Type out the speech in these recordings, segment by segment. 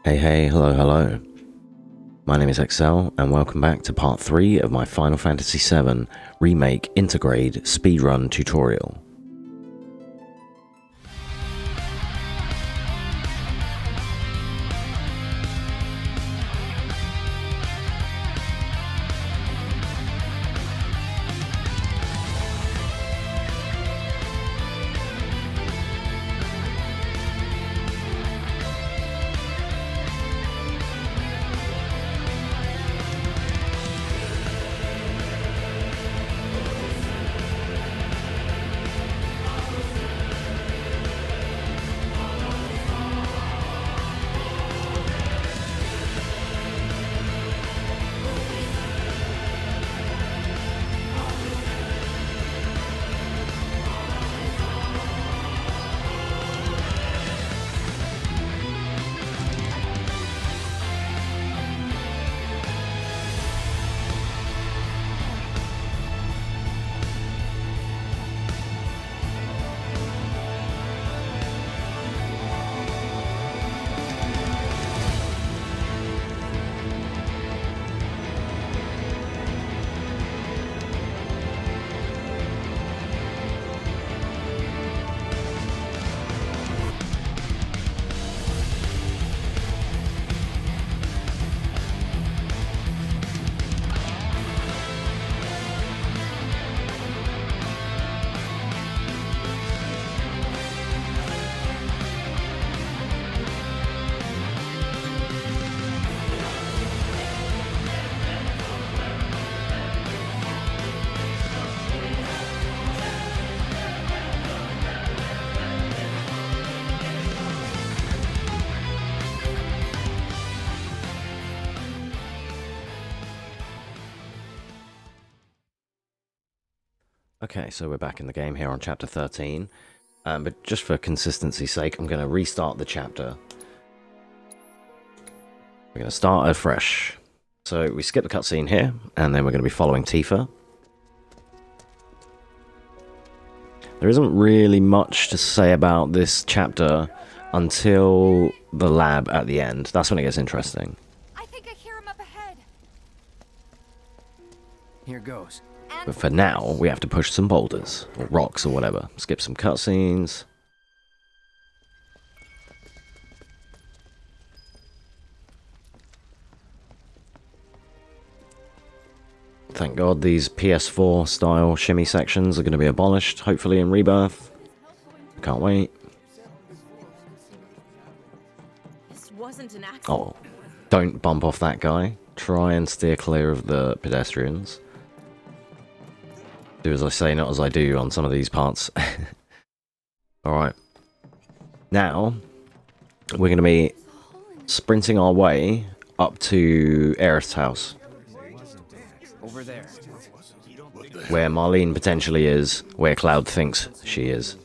Hey, hello. My name is Excel, and welcome back to part 3 of my Final Fantasy VII Remake Intergrade speedrun tutorial. Okay, so we're back in the game here on chapter 13, but just for consistency's sake, I'm going to restart the chapter. We're going to start afresh. So we skip the cutscene here, and then we're going to be following Tifa. There isn't really much to say about this chapter until the lab at the end. That's when it gets interesting. I think I hear him up ahead. Here goes. But for now, we have to push some boulders, or rocks, or whatever. Skip some cutscenes. Thank God these PS4 style shimmy sections are going to be abolished, hopefully in Rebirth. Can't wait. This wasn't an accident. Oh, don't bump off that guy. Try and steer clear of the pedestrians. Do as I say, not as I do on some of these parts. Alright. Now, we're going to be sprinting our way up to Aerith's house. Over there. Where Marlene potentially is, where Cloud thinks she is.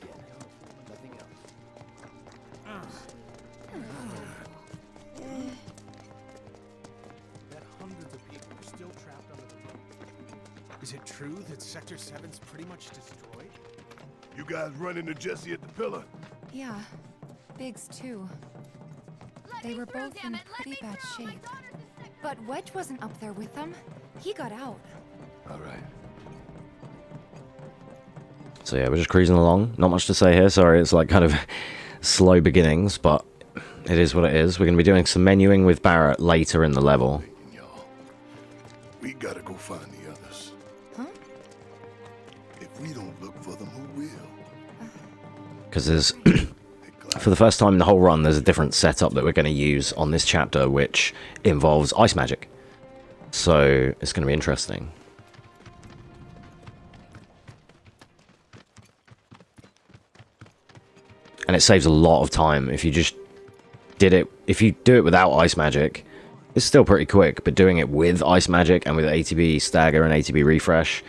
Is it true that Sector 7's pretty much destroyed? You guys run into Jesse at the pillar? Yeah, Biggs too. They were both in pretty bad shape. But Wedge wasn't up there with them. He got out. Alright. So yeah, we're just cruising along. Not much to say here, sorry, it's like kind of slow beginnings, but it is what it is. We're going to be doing some menuing with Barrett later in the level. We gotta go find the others. Huh? If we don't look for them, who will? Because there's, for the first time in the whole run, there's a different setup that we're going to use on this chapter, which involves ice magic. So it's going to be interesting. And it saves a lot of time if you just did it. If you do it without ice magic, it's still pretty quick, but doing it with ice magic and with ATB stagger and ATB refresh,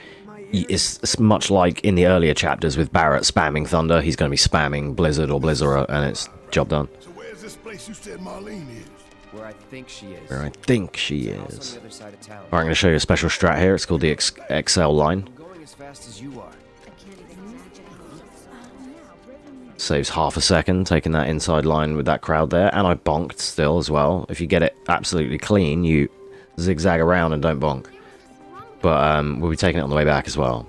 it's much like in the earlier chapters with Barrett spamming Thunder. He's going to be spamming Blizzard or Blizzara, and it's job done. So where's this place you said Marlene is? Where I think she is. Where I think she House is. on the other side of town. Alright, I'm going to show you a special strat here. It's called the XL line. I'm going as fast as you are. Saves half a second taking that inside line with that crowd there. And I bonked still as well. If you get it absolutely clean, you zigzag around and don't bonk. But we'll be taking it on the way back as well.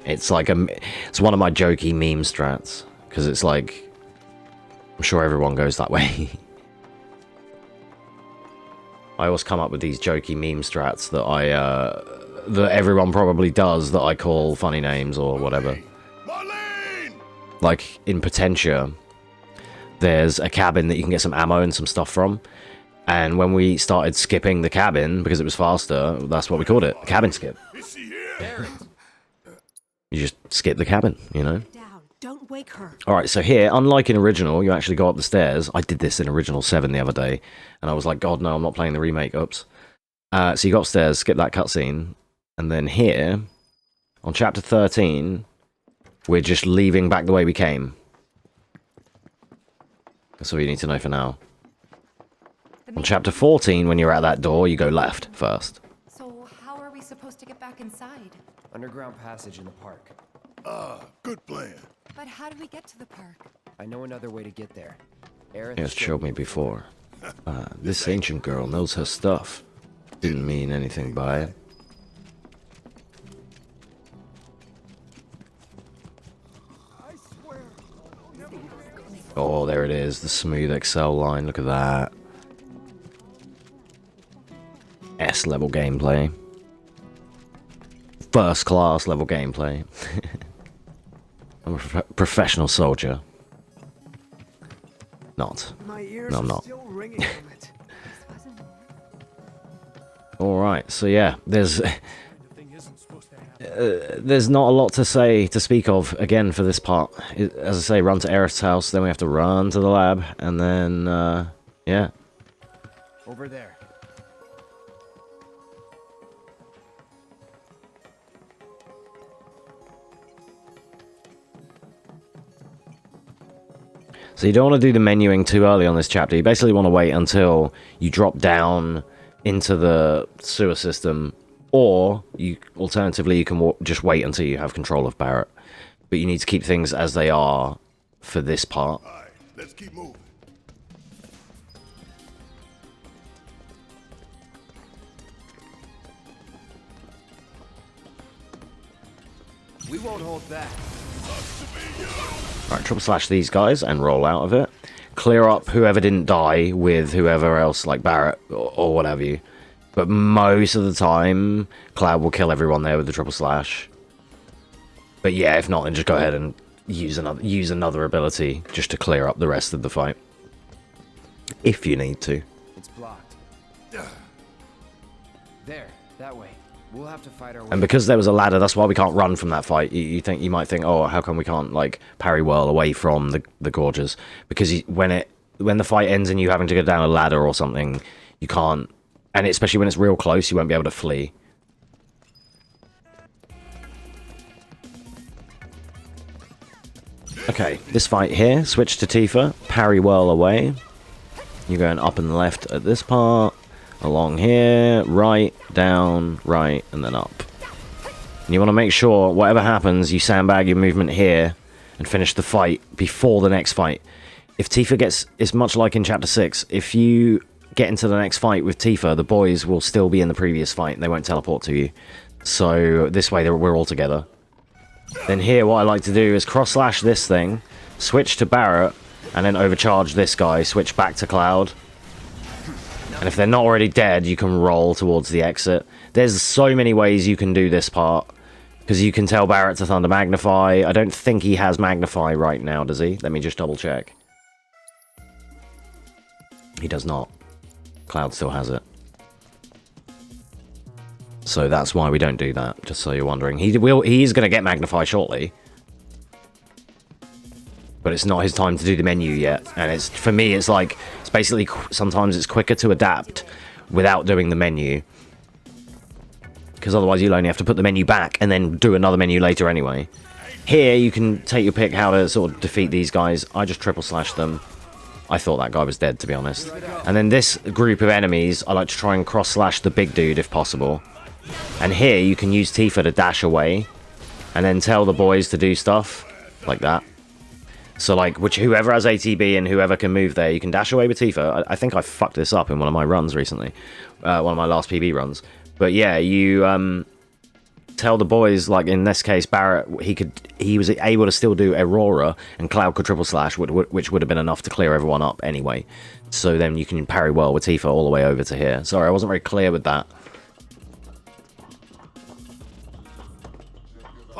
It's like it's one of my jokey meme strats. Because it's like, I'm sure everyone goes that way. I always come up with these jokey meme strats that that everyone probably does, that I call funny names or whatever. Like, in Potentia, there's a cabin that you can get some ammo and some stuff from. And when we started skipping the cabin, because it was faster, that's what we called it. Cabin skip. You just skip the cabin, you know? Don't wake her. Alright, so here, unlike in original, you actually go up the stairs. I did this in original 7 the other day. And I was like, God, no, I'm not playing the remake. Oops. So you go upstairs, skip that cutscene. And then here, on chapter 13... we're just leaving back the way we came. That's all you need to know for now. On chapter 14, when you're at that door, you go left first. So how are we supposed to get back inside? Underground passage in the park. Good plan. But how do we get to the park? I know another way to get there. Aerith It's showed me before. This ancient girl knows her stuff. Didn't mean anything by it. Oh, there it is. The smooth Excel line. Look at that. S-level gameplay. First class level gameplay. I'm a professional soldier. Not. No, I'm not. Alright, so yeah, there's not a lot to say, to speak of, again, for this part. As I say, run to Aerith's house, then we have to run to the lab, and then, yeah. Over there. So you don't want to do the menuing too early on this chapter. You basically want to wait until you drop down into the sewer system, or alternatively you can just wait until you have control of Barrett. But you need to keep things as they are for this part. All right, let's keep moving. We won't hold back. Right, triple slash these guys and roll out of it. Clear up whoever didn't die with whoever else, like Barrett or what have you. But most of the time, Cloud will kill everyone there with the triple slash. But yeah, if not, then just go ahead and use another ability just to clear up the rest of the fight. If you need to. It's blocked. There, that way. We'll have to fight our way. And because there was a ladder, that's why we can't run from that fight. You might think, oh, how come we can't like parry whirl away from the gorges? Because when the fight ends and you having to go down a ladder or something, you can't. And especially when it's real close, you won't be able to flee. Okay, this fight here, switch to Tifa, parry whirl away. You're going up and left at this part. Along here, right, down, right, and then up. And you want to make sure, whatever happens, you sandbag your movement here and finish the fight before the next fight. If Tifa gets... It's much like in Chapter 6. If you get into the next fight with Tifa, the boys will still be in the previous fight and they won't teleport to you. So this way we're all together. Then here, what I like to do is cross-slash this thing, switch to Barrett, and then overcharge this guy, switch back to Cloud. And if they're not already dead, you can roll towards the exit. There's so many ways you can do this part. Because you can tell Barrett to Thunder Magnify. I don't think he has Magnify right now, does he? Let me just double check. He does not. Cloud still has it. So that's why we don't do that, just so you're wondering. He is going to get Magnify shortly. But it's not his time to do the menu yet. And for me, it's like, it's basically, sometimes it's quicker to adapt without doing the menu. Because otherwise you'll only have to put the menu back and then do another menu later anyway. Here, you can take your pick how to sort of defeat these guys. I just triple slash them. I thought that guy was dead, to be honest. And then this group of enemies, I like to try and cross slash the big dude if possible. And here, you can use Tifa to dash away. And then tell the boys to do stuff like that. So like, whoever has ATB and whoever can move there, you can dash away with Tifa. I think I fucked this up in one of my runs recently, one of my last PB runs. But yeah, you tell the boys, like in this case, Barrett, he was able to still do Aurora, and Cloud could triple slash, which would have been enough to clear everyone up anyway. So then you can parry well with Tifa all the way over to here. Sorry, I wasn't very clear with that.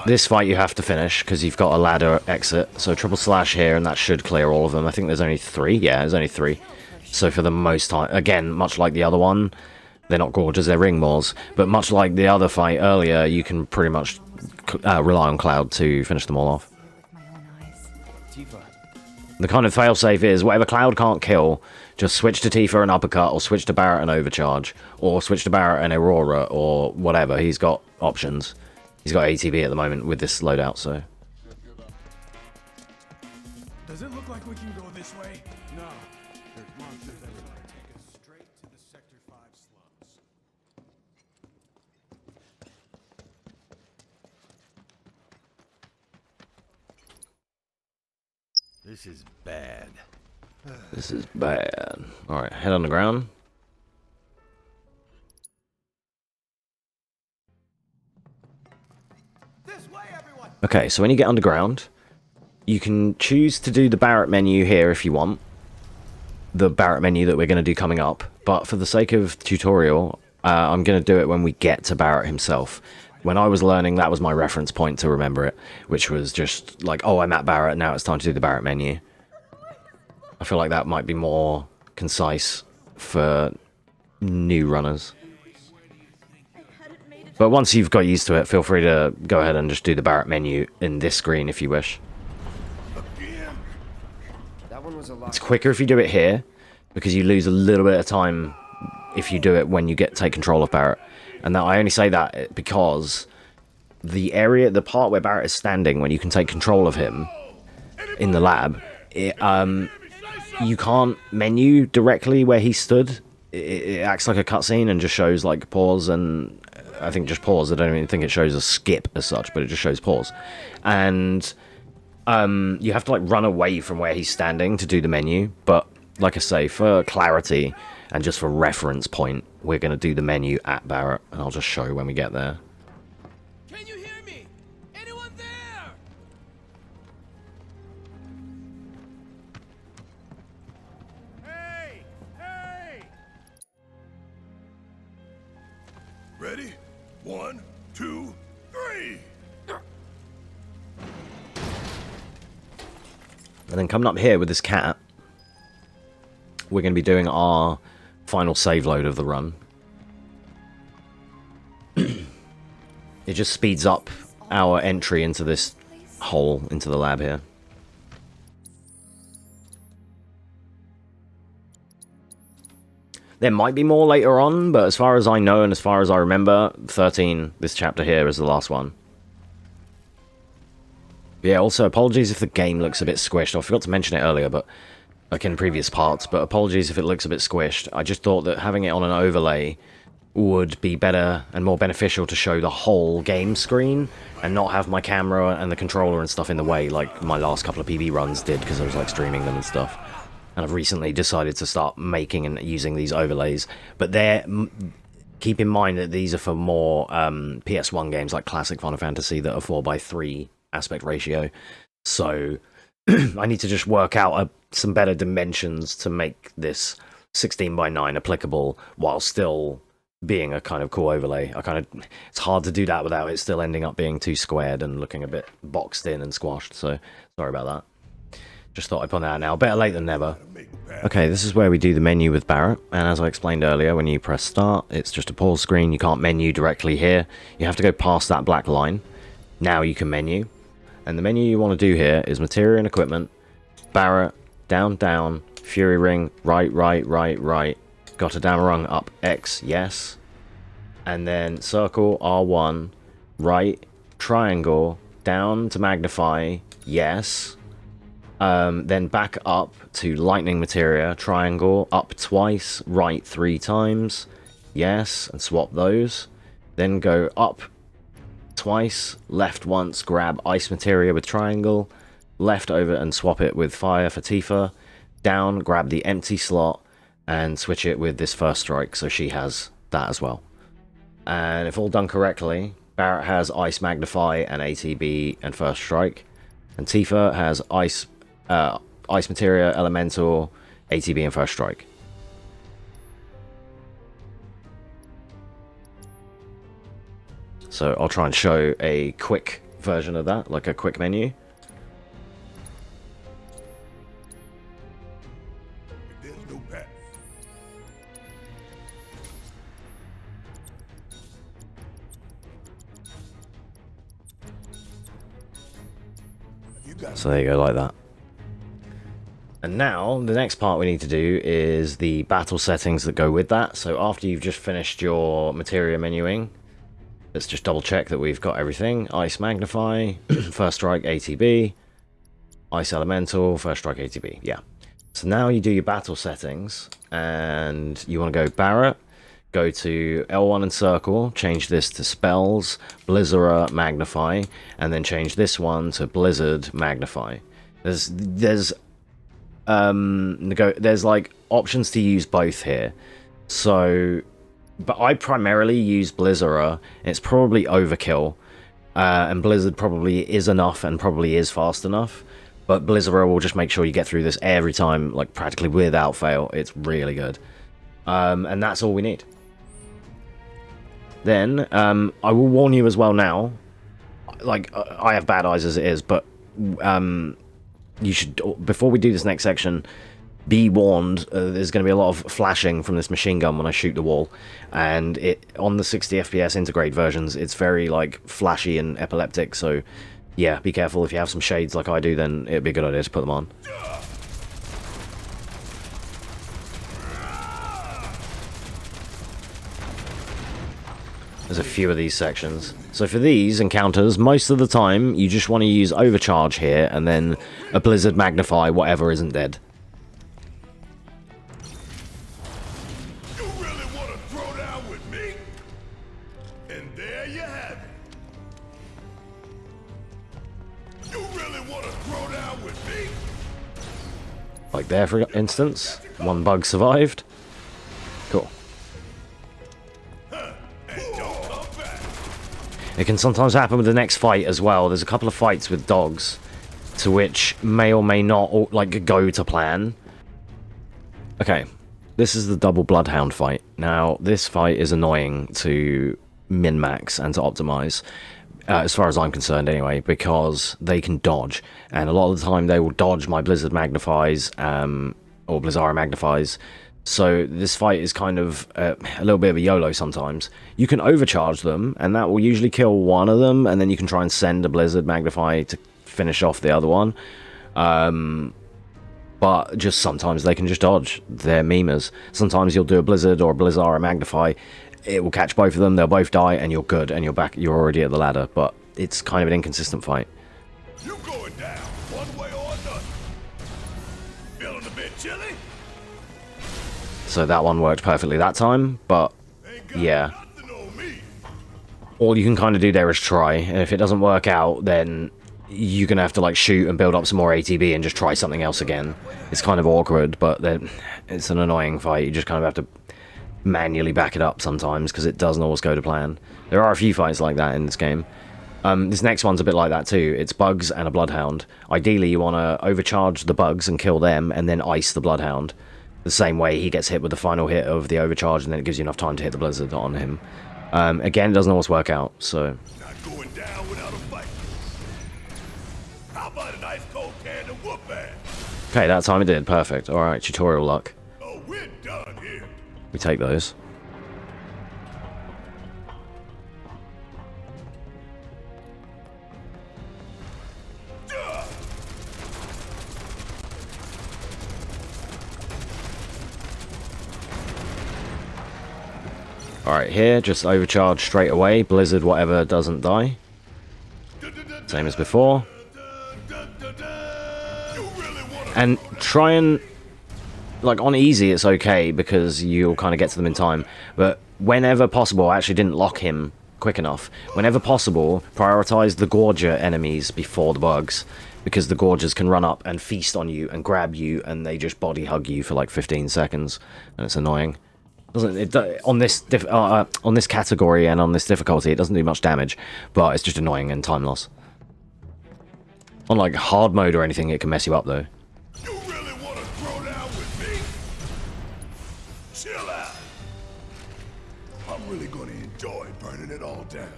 This fight you have to finish because you've got a ladder exit. So triple slash here, and that should clear all of them. I think there's only 3. Yeah, there's only 3. So for the most time, again, much like the other one, they're not gorgeous, they're ring mauls. But much like the other fight earlier, you can pretty much rely on Cloud to finish them all off. Tifa. The kind of failsafe is, whatever Cloud can't kill, just switch to Tifa and uppercut, or switch to Barrett and overcharge, or switch to Barrett and Aurora, or whatever. He's got options. He's got ATB at the moment with this loadout, so... Does it look like we can go this way? No. There's monsters everywhere. Take us straight to the Sector 5 slums. This is bad. This is bad. Alright, head on the ground. Okay, so when you get underground, you can choose to do the Barrett menu here if you want. The Barrett menu that we're going to do coming up. But for the sake of tutorial, I'm going to do it when we get to Barrett himself. When I was learning, that was my reference point to remember it. Which was just like, oh, I'm at Barrett, now it's time to do the Barrett menu. I feel like that might be more concise for new runners. But once you've got used to it, feel free to go ahead and just do the Barrett menu in this screen if you wish. That one was a lot. It's quicker if you do it here, because you lose a little bit of time if you do it when you take control of Barrett. And that, I only say that because the part where Barrett is standing, when you can take control of him in the lab, you can't menu directly where he stood. It acts like a cutscene and just shows like pause and I think just pause. I don't even think it shows a skip as such, but it just shows pause. And you have to like run away from where he's standing to do the menu. But like I say, for clarity and just for reference point, we're going to do the menu at Barrett, and I'll just show when we get there. Can you hear me? Anyone there? Hey! Hey! Ready? 1, 2, 3. And then coming up here with this cat, we're going to be doing our final save load of the run. It just speeds up our entry into this hole, into the lab here. There might be more later on, but as far as I know and as far as I remember, 13, this chapter here, is the last one. Yeah, also apologies if the game looks a bit squished. I forgot to mention it earlier, but like in previous parts, but apologies if it looks a bit squished. I just thought that having it on an overlay would be better and more beneficial to show the whole game screen and not have my camera and the controller and stuff in the way like my last couple of PB runs did because I was like streaming them and stuff. And I've recently decided to start making and using these overlays, but keep in mind that these are for more PS1 games like classic Final Fantasy that are 4:3 aspect ratio. So I need to just work out some better dimensions to make this 16:9 applicable while still being a kind of cool overlay. It's hard to do that without it still ending up being too squared and looking a bit boxed in and squashed, so sorry about that. Just thought I'd point that out now. Better late than never. Okay, this is where we do the menu with Barrett, and as I explained earlier, when you press start, it's just a pause screen. You can't menu directly here. You have to go past that black line. Now you can menu, and the menu you want to do here is Materia and Equipment, Barrett, down, down, Fury Ring, right, right, right, right, got a down rung, up, X, yes, and then circle, R1, right, triangle, down to magnify, yes, then back up to lightning materia, triangle, up twice, right 3 times, yes, and swap those, then go up twice, left once, grab ice materia with triangle, left over and swap it with fire for Tifa, down, grab the empty slot, and switch it with this first strike, so she has that as well. And if all done correctly, Barrett has Ice Magnify and ATB and first strike, and Tifa has Ice Materia, Elemental, ATB and first strike. So I'll try and show a quick version of that, like a quick menu. There's no path. You got So there you go, like that. And now, the next part we need to do is the battle settings that go with that. So after you've just finished your materia menuing, let's just double check that we've got everything. Ice Magnify, first strike ATB, Ice Elemental, first strike ATB, yeah. So now you do your battle settings, and you want to go Barrett, go to L1 and circle, change this to Spells, Blizzerer, Magnify, and then change this one to Blizzard, Magnify. There's like options to use both here. So, but I primarily use Blizzerer. It's probably overkill, and Blizzard probably is enough and probably is fast enough. But Blizzerer will just make sure you get through this every time, like practically without fail. It's really good, and that's all we need. Then I will warn you as well now. Like I have bad eyes as it is, but you should, before we do this next section, be warned. There's going to be a lot of flashing from this machine gun when I shoot the wall, and it on the 60 FPS Intergrade versions, it's very like flashy and epileptic. So yeah, be careful. If you have some shades like I do, then it'd be a good idea to put them on. There's a few of these sections. So for these encounters, most of the time, you just want to use Overcharge here, and then a Blizzard Magnify whatever isn't dead. You really want to throw down with me? And there you have it. You really want to throw down with me? Like there, for instance. One bug survived. Cool. It can sometimes happen with the next fight as well. There's a couple of fights with dogs, to which may or may not like go to plan. Okay, this is the double Bloodhound fight. Now, this fight is annoying to min-max and to optimize, as far as I'm concerned anyway, because they can dodge. And a lot of the time they will dodge my Blizzard Magnifies, or Blizzara Magnifies. So this fight is kind of a little bit of a YOLO sometimes. You can overcharge them, and that will usually kill one of them, and then you can try and send a Blizzard Magnify to finish off the other one. But just sometimes they can just dodge. They're memers. Sometimes you'll do a Blizzard or a Blizzara Magnify. It will catch both of them, they'll both die, and you're good, and you're back. You're already at the ladder, but it's kind of an inconsistent fight. You going down, one way or another. Feeling a bit chilly? So that one worked perfectly that time, but yeah. Nothing on me. All you can kind of do there is try, and if it doesn't work out, then you're gonna have to like shoot and build up some more ATB and just try something else again. It's kind of awkward, but then it's an annoying fight. You just kind of have to manually back it up sometimes, because it doesn't always go to plan. There are a few fights like that in this game. This next one's a bit like that too. It's bugs and a Bloodhound. Ideally, you want to overcharge the bugs and kill them, and then ice the Bloodhound. The same way he gets hit with the final hit of the overcharge, and then it gives you enough time to hit the Blizzard on him. Again, it doesn't always work out, so... Not going down without a fight. How about an ice cold can of whoop ass? Okay, that time it did. Perfect. Alright, tutorial luck. Oh, we're done here. We take those. Alright, here, just overcharge straight away. Blizzard, whatever, doesn't die. Same as before. And try and... like, on easy, it's okay, because you'll kind of get to them in time. But whenever possible, I actually didn't lock him quick enough. Whenever possible, prioritize the Gorger enemies before the bugs. because the Gorgers can run up and feast on you and grab you, and they just body hug you for like 15 seconds, and it's annoying. Doesn't it? On this category and on this difficulty, it doesn't do much damage, but it's just annoying and time loss. On like hard mode or anything, it can mess you up though. You really want to throw down with me? Chill out. I'm really going to enjoy burning it all down.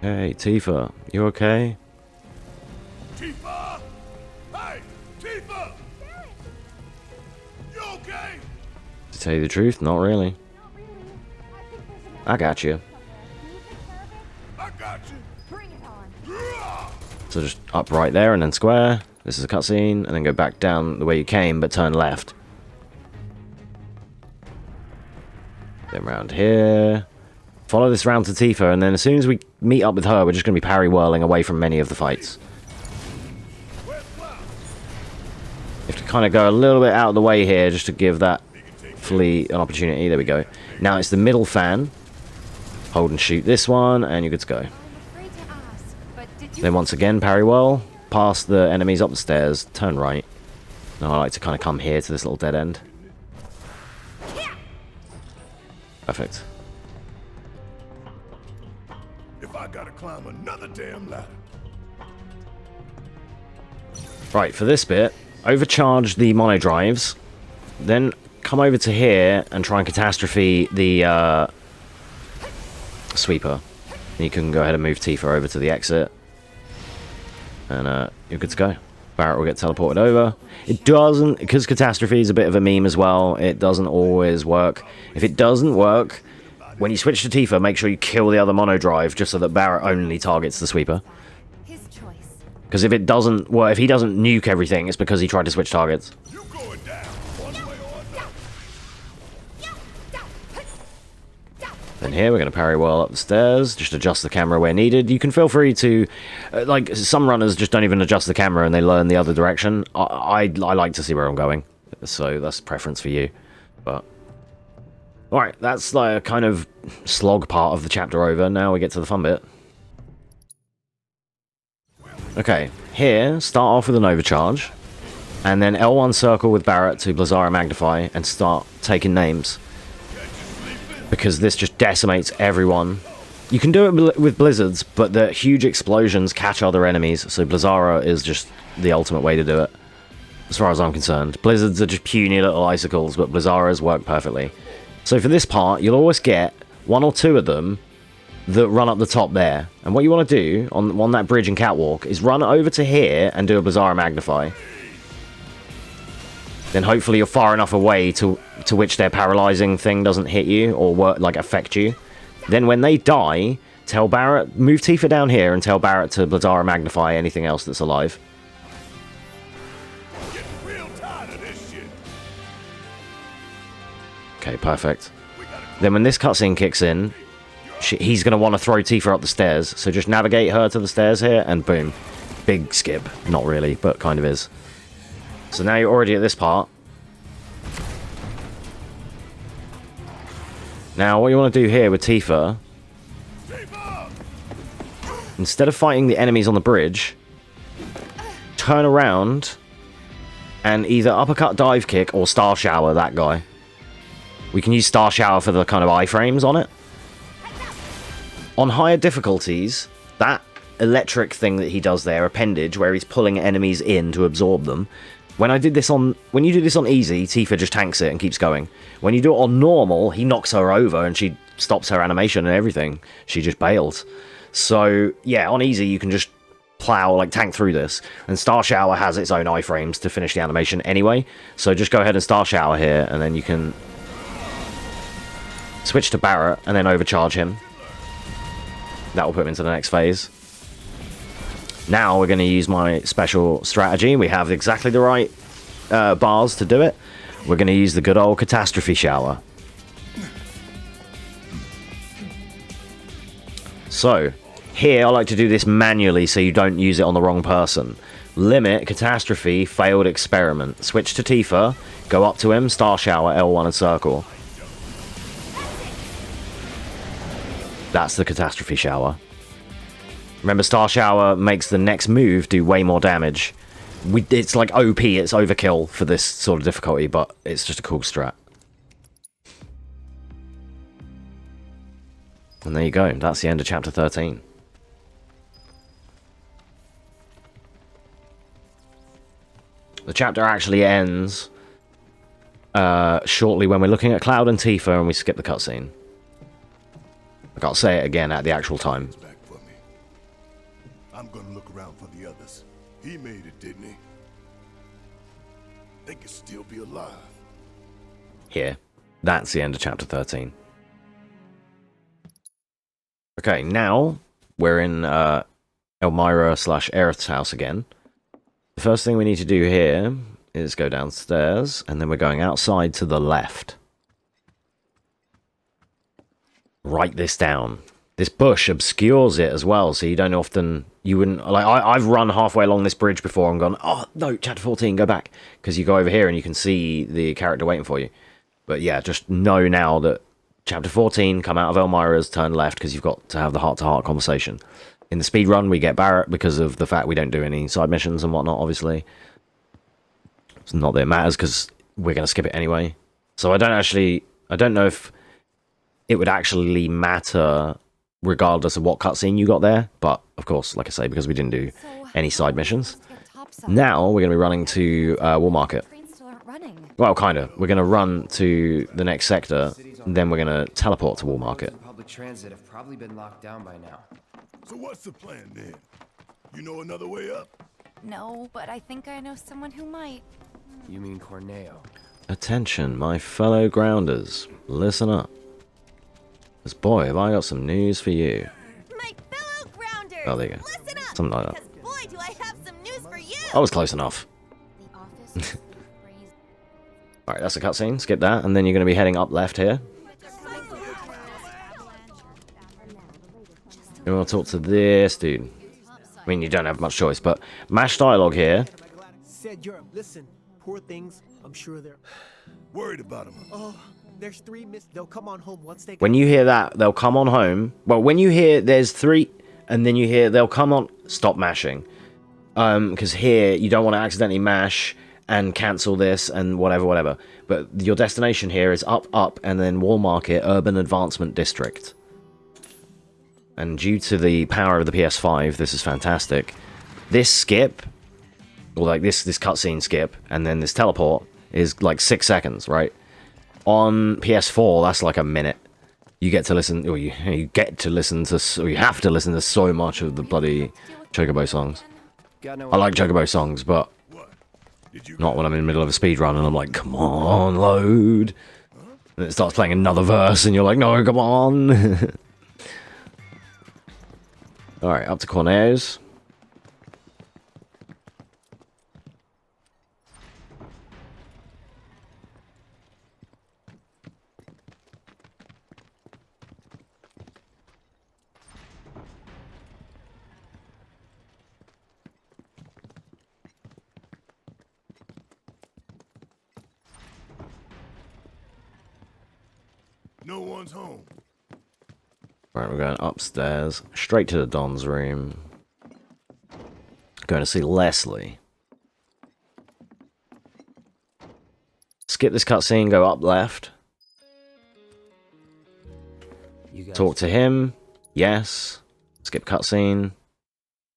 Hey, Tifa, you okay? Tifa! Hey, Tifa! You okay? To tell you the truth, not really. I got you. I got you. So just up right there and then square. This is a cutscene, and then go back down the way you came, but turn left. Then round here. Follow this round to Tifa, and then as soon as we meet up with her, we're just going to be parry whirling away from many of the fights. You have to kind of go a little bit out of the way here just to give that flea an opportunity. There we go. Now it's the middle fan. Hold and shoot this one, and you're good to go. Then once again, parry whirl, past the enemies up the stairs, turn right. Now I like to kind of come here to this little dead end. Perfect. If I gotta climb another damn ladder. Right, for this bit, overcharge the mono drives, then come over to here and try and catastrophe the sweeper. And you can go ahead and move Tifa over to the exit. And you're good to go. Barrett will get teleported over. It doesn't, because catastrophe is a bit of a meme as well, it doesn't always work. If it doesn't work, when you switch to Tifa, make sure you kill the other mono drive just so that Barrett only targets the sweeper. His choice. Because if it doesn't, well, if he doesn't nuke everything, it's because he tried to switch targets. You going down, one way or another. Then here we're going to parry whirl up the stairs, just adjust the camera where needed. You can feel free to, like, some runners just don't even adjust the camera and they learn the other direction. I like to see where I'm going, so that's preference for you. But alright, that's like a kind of slog part of the chapter over. Now we get to the fun bit. Okay, here, start off with an overcharge, and then L1 circle with Barrett to Blazara Magnify and start taking names. Because this just decimates everyone. You can do it with blizzards, but the huge explosions catch other enemies, so Blazara is just the ultimate way to do it. As far as I'm concerned. Blizzards are just puny little icicles, but Blazaras work perfectly. So for this part, you'll always get one or two of them that run up the top there. And what you want to do on that bridge and catwalk is run over to here and do a Blazara Magnify. Then hopefully you're far enough away to which their paralyzing thing doesn't hit you or like affect you. Then when they die, tell Barrett, move Tifa down here and tell Barrett to Blazara Magnify anything else that's alive. Getting real tired of this shit. Okay, perfect. Then when this cutscene kicks in, he's going to want to throw Tifa up the stairs. So just navigate her to the stairs here and boom. Big skip. Not really, but kind of is. So now you're already at this part. Now what you want to do here with Tifa, instead of fighting the enemies on the bridge, turn around and either uppercut dive kick or star shower that guy. We can use star shower for the kind of iframes on it. On higher difficulties, that electric thing that he does there, appendage, where he's pulling enemies in to absorb them. When you do this on easy, Tifa just tanks it and keeps going. When you do it on normal, he knocks her over and she stops her animation and everything. She just bails. So yeah, on easy you can just plow, like tank through this. And Star Shower has its own iframes to finish the animation anyway. So just go ahead and Star Shower here and then you can switch to Barrett and then overcharge him. That will put him into the next phase. Now we're going to use my special strategy. We have exactly the right bars to do it. We're going to use the good old catastrophe shower. So, here I like to do this manually so you don't use it on the wrong person. Limit, catastrophe, failed experiment. Switch to Tifa, go up to him, star shower, L1 and circle. That's the catastrophe shower. Remember, Star Shower makes the next move do way more damage. It's like OP, it's overkill for this sort of difficulty, but it's just a cool strat. And there you go, that's the end of chapter 13. The chapter actually ends shortly when we're looking at Cloud and Tifa and we skip the cutscene. I gotta say it again at the actual time. Back for me. I'm gonna look around for the others. He made it, didn't he? They could still be alive. Here. That's the end of chapter 13. Okay, now we're in Elmira/Aerith's house again. The first thing we need to do here is go downstairs, and then we're going outside to the left. Write this down. This bush obscures it as well, so you don't often... You wouldn't... Like, I've run halfway along this bridge before and gone, oh, no, chapter 14, go back. Because you go over here and you can see the character waiting for you. But yeah, just know now that chapter 14, come out of Elmira's, turn left, because you've got to have the heart-to-heart conversation. In the speedrun, we get Barrett because of the fact we don't do any side missions and whatnot, obviously. It's not that it matters, because we're going to skip it anyway. So I don't know if it would actually matter regardless of what cutscene you got there. But, of course, like I say, because we didn't do any side missions. Now, we're going to be running to Wall Market. Well, kind of. We're going to run to the next sector, then we're going to teleport to Wall Market. Public transit have probably been locked down by now. So what's the plan then? You know another way up? No, but I think I know someone who might. You mean Corneo? Attention, my fellow grounders. Listen up. Because, boy, have I got some news for you. My fellow grounders, Oh, there you go. listen up, Something like that. because boy, do I have some news for you. I was close enough. The office is crazy. Alright, that's a cutscene. Skip that. And then you're going to be heading up left here. You want to talk to this dude. I mean, you don't have much choice, but mash dialogue here. Said Europe. Listen, poor things. I'm sure they're. Worried about him. Oh, there's 3 miss. They'll come on home once they. When you hear that, they'll come on home. Well, when you hear there's 3, and then you hear they'll come on. Stop mashing. Because here you don't want to accidentally mash and cancel this and whatever. But your destination here is up, and then Wall Market Urban Advancement District. And due to the power of the PS5, this is fantastic. This skip, or like this cutscene skip, and then this teleport is like 6 seconds, right? On PS4, that's like a minute. You get to listen, or you get to listen to, or you have to listen to so much of the bloody Chocobo songs. I like Chocobo songs, but not when I'm in the middle of a speedrun and I'm like, come on, load. And it starts playing another verse, and you're like, no, come on. Alright, up to Corneo's. No one's home. Right, we're going upstairs, straight to the Don's room. Going to see Leslie. Skip this cutscene, go up left. Talk to him. Yes. Skip cutscene.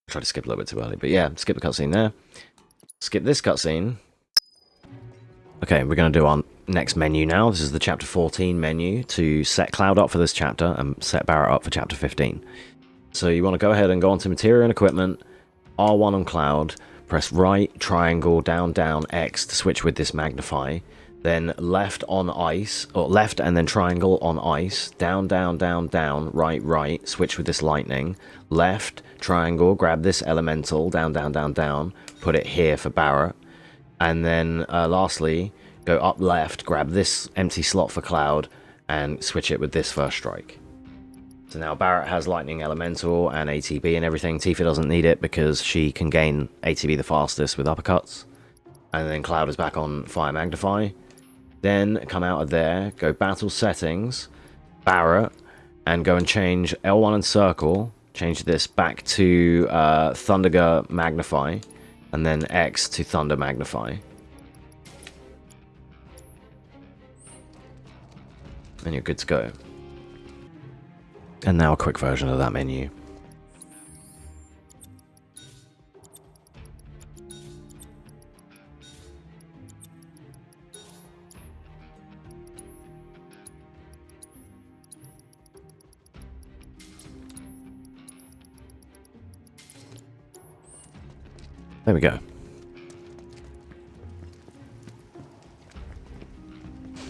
Try to skip a little bit too early, but yeah, skip the cutscene there. Skip this cutscene. Okay, we're going to do our next menu now. This is the chapter 14 menu to set Cloud up for this chapter and set Barrett up for chapter 15. So you want to go ahead and go onto Material and Equipment, R1 on Cloud, press right, triangle, down, down, X to switch with this magnify, then left on ice, or left and then triangle on ice, down, down, down, down, right, right, switch with this lightning, left, triangle, grab this elemental, down, down, down, down, put it here for Barrett, and then lastly, go up left, grab this empty slot for Cloud, and switch it with this first strike. So now Barrett has Lightning Elemental and ATB and everything. Tifa doesn't need it because she can gain ATB the fastest with uppercuts. And then Cloud is back on Fire Magnify. Then come out of there, go Battle Settings, Barrett, and go and change L1 and Circle change this back to Thunder Magnify, and then X to Thunder Magnify. And you're good to go. And now a quick version of that menu. There we go.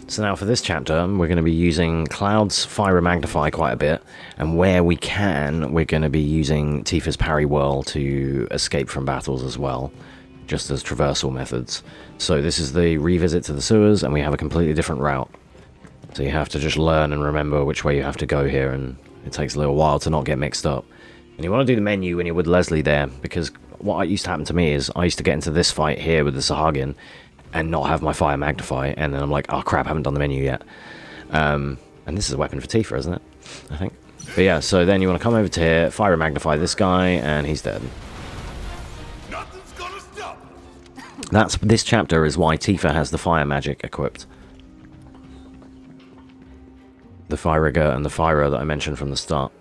So now for this chapter, we're going to be using Cloud's Fire Magnify quite a bit, and where we can, we're going to be using Tifa's Parry Whirl to escape from battles as well, just as traversal methods. So this is the revisit to the sewers, and we have a completely different route. So you have to just learn and remember which way you have to go here, and it takes a little while to not get mixed up. And you want to do the menu when you're with Leslie there, because what used to happen to me is I used to get into this fight here with the Sahagin and not have my Fire Magnify, and then I'm like, oh crap, I haven't done the menu yet. And this is a weapon for Tifa, isn't it? I think. But yeah, so then you want to come over to here, Fire Magnify this guy, and he's dead. Nothing's gonna stop us. This chapter is why Tifa has the fire magic equipped. The Fire-Rigger and the Fire that I mentioned from the start.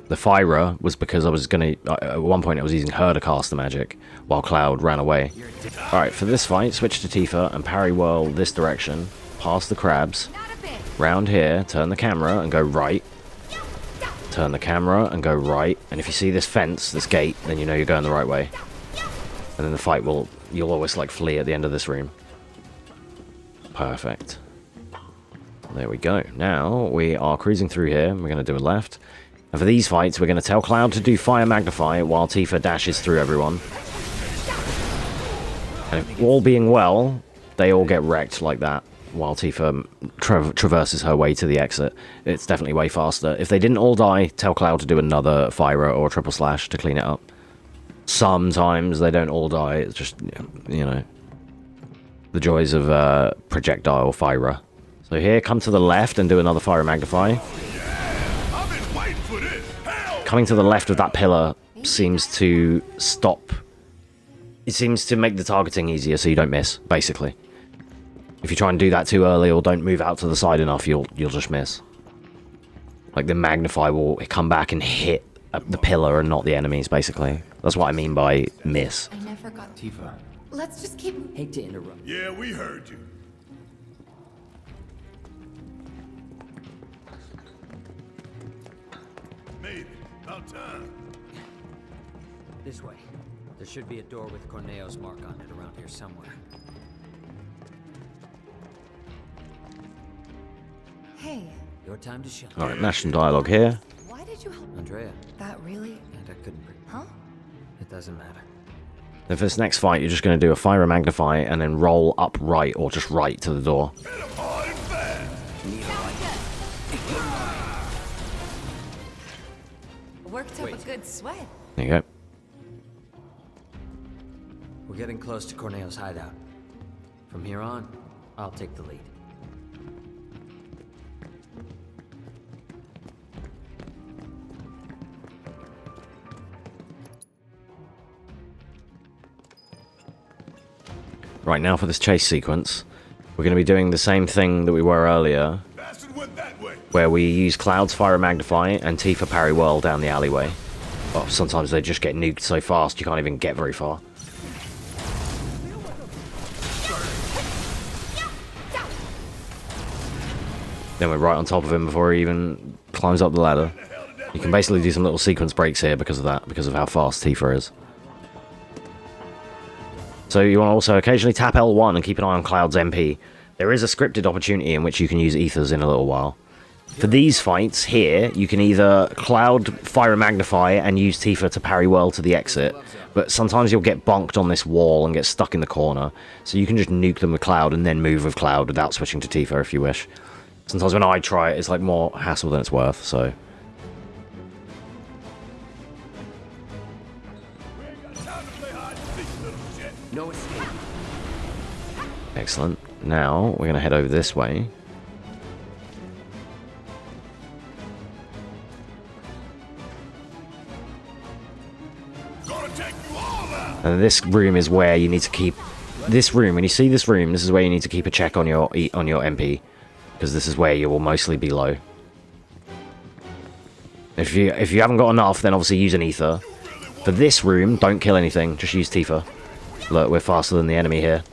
The Fire was because I was going to... At one point I was using her to cast the magic, while Cloud ran away. Alright, for this fight, switch to Tifa and parry whirl this direction, past the crabs, round here, turn the camera and go right. Turn the camera and go right, and if you see this fence, this gate, then you know you're going the right way. And then the fight will... You'll always, like, flee at the end of this room. Perfect. There we go. Now, we are cruising through here. We're going to do a left. And for these fights, we're going to tell Cloud to do Fire Magnify while Tifa dashes through everyone. And if all being well, they all get wrecked like that while Tifa traverses her way to the exit. It's definitely way faster. If they didn't all die, tell Cloud to do another Fire or triple slash to clean it up. Sometimes they don't all die. It's just, you know, the joys of projectile Fire. So here, come to the left and do another Fire Magnify. I've been waiting for this. Hell, Coming to the left of that pillar seems to stop. It seems to make the targeting easier so you don't miss, basically. If you try and do that too early or don't move out to the side enough, you'll just miss. Like the Magnify will come back and hit the pillar and not the enemies, basically. That's what I mean by miss. I never got... Tifa. Let's just keep... Hate to interrupt. yeah, we heard you. Made it. About time. This way. There should be a door with Corneo's mark on it around here somewhere. Hey, Your time to shine. Alright, national dialogue here. why did you help... Andrea, That really... and I couldn't breathe. Huh? It doesn't matter. Then for this next fight, you're just going to do a Fire Magnify and then roll up right or just right to the door. Hit 'em hard and fast. Worked up a good sweat. There you go. We're getting close to Corneo's hideout. From here on, I'll take the lead. Right, now for this chase sequence, we're going to be doing the same thing that we were earlier, Bastard went that way. where we use Cloud's Fire Magnify and Tifa parry whirl down the alleyway. Well, sometimes they just get nuked so fast you can't even get very far. Then we're right on top of him before he even climbs up the ladder. You can basically do some little sequence breaks here because of that, because of how fast Tifa is. So you want to also occasionally tap L1 and keep an eye on Cloud's MP. There is a scripted opportunity in which you can use ethers in a little while. For these fights here, you can either Cloud Fire Magnify and use Tifa to parry whirl to the exit, but sometimes you'll get bonked on this wall and get stuck in the corner, so you can just nuke them with Cloud and then move with Cloud without switching to Tifa if you wish. Sometimes when I try it, it's like more hassle than it's worth, so... No escape. Excellent. Now, we're going to head over this way. take you all out. And this room is where you need to keep... This room, when you see this room, this is where you need to keep a check on your MP. Because this is where you will mostly be low. If you haven't got enough, then obviously use an ether. For this room, don't kill anything, just use Tifa. Look, we're faster than the enemy here.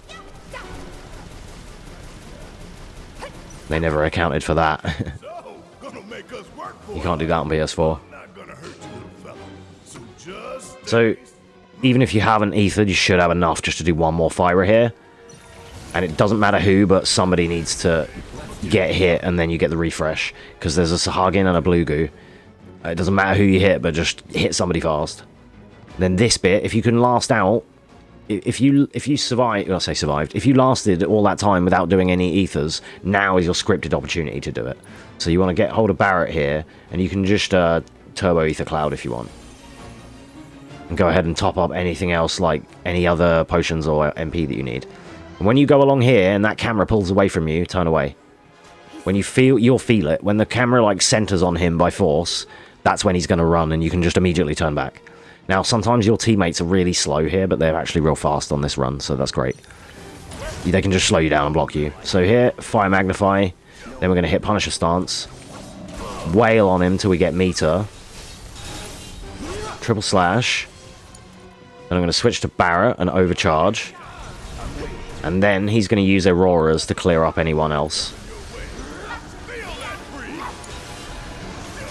They never accounted for that. So, gonna make us work for You can't do that on PS4. Not gonna hurt you, little fella. So just So, even if you haven't ethered, you should have enough just to do one more fire here. And it doesn't matter who, but somebody needs to get hit, and then you get the refresh. Because there's a Sahagin and a Blue Goo. It doesn't matter who you hit, but just hit somebody fast. Then this bit, if you can last out, if you survive, well, I say survived, if you lasted all that time without doing any ethers, now is your scripted opportunity to do it. So you want to get hold of Barrett here, and you can just turbo ether Cloud if you want. And go ahead and top up anything else, like any other potions or MP that you need. And when you go along here and that camera pulls away from you, turn away. When you feel, you'll feel it. When the camera like centers on him by force, that's when he's going to run, and you can just immediately turn back. Now, sometimes your teammates are really slow here, but they're actually real fast on this run, so that's great. They can just slow you down and block you. So here, Fire Magnify. Then we're going to hit Punisher Stance. Wail on him till we get Meter. Triple Slash. Then I'm going to switch to Barrett and Overcharge. And then he's going to use Auroras to clear up anyone else.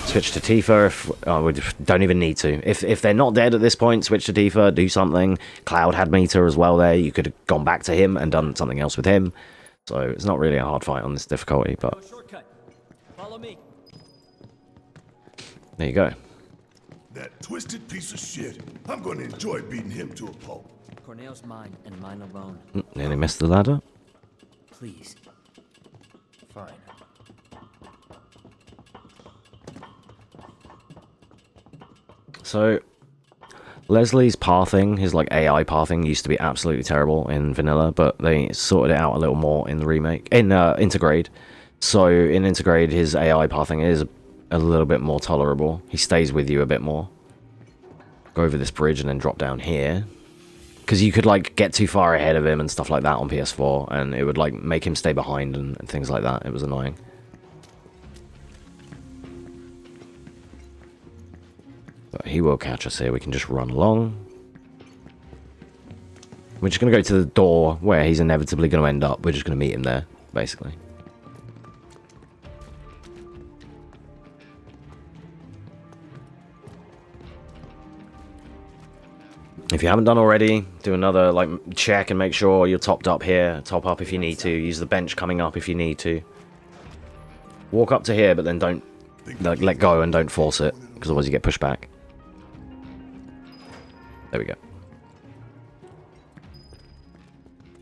Switch to Tifa if we don't even need to. If they're not dead at this point, switch to Tifa, do something. Cloud had Meter as well there. You could have gone back to him and done something else with him. So it's not really a hard fight on this difficulty, but Shortcut. Follow me. there you go. that twisted piece of shit. I'm gonna enjoy beating him to a pulp. Corneo's mine and mine alone. Nearly missed the ladder. Please. Fine. So, Leslie's pathing, his like AI pathing, used to be absolutely terrible in vanilla, but they sorted it out a little more in the remake, in Intergrade. So in Intergrade, his AI pathing is a little bit more tolerable. He stays with you a bit more. Go over this bridge and then drop down here, because you could like get too far ahead of him and stuff like that on PS4, and it would like make him stay behind and things like that. It was annoying. But he will catch us here. We can just run along. We're just going to go to the door where he's inevitably going to end up. We're just going to meet him there, basically. If you haven't done already, do another like check and make sure you're topped up here. Top up if you need to. Use the bench coming up if you need to. Walk up to here, but then don't like, let go and don't force it, because otherwise you get pushed back. There we go.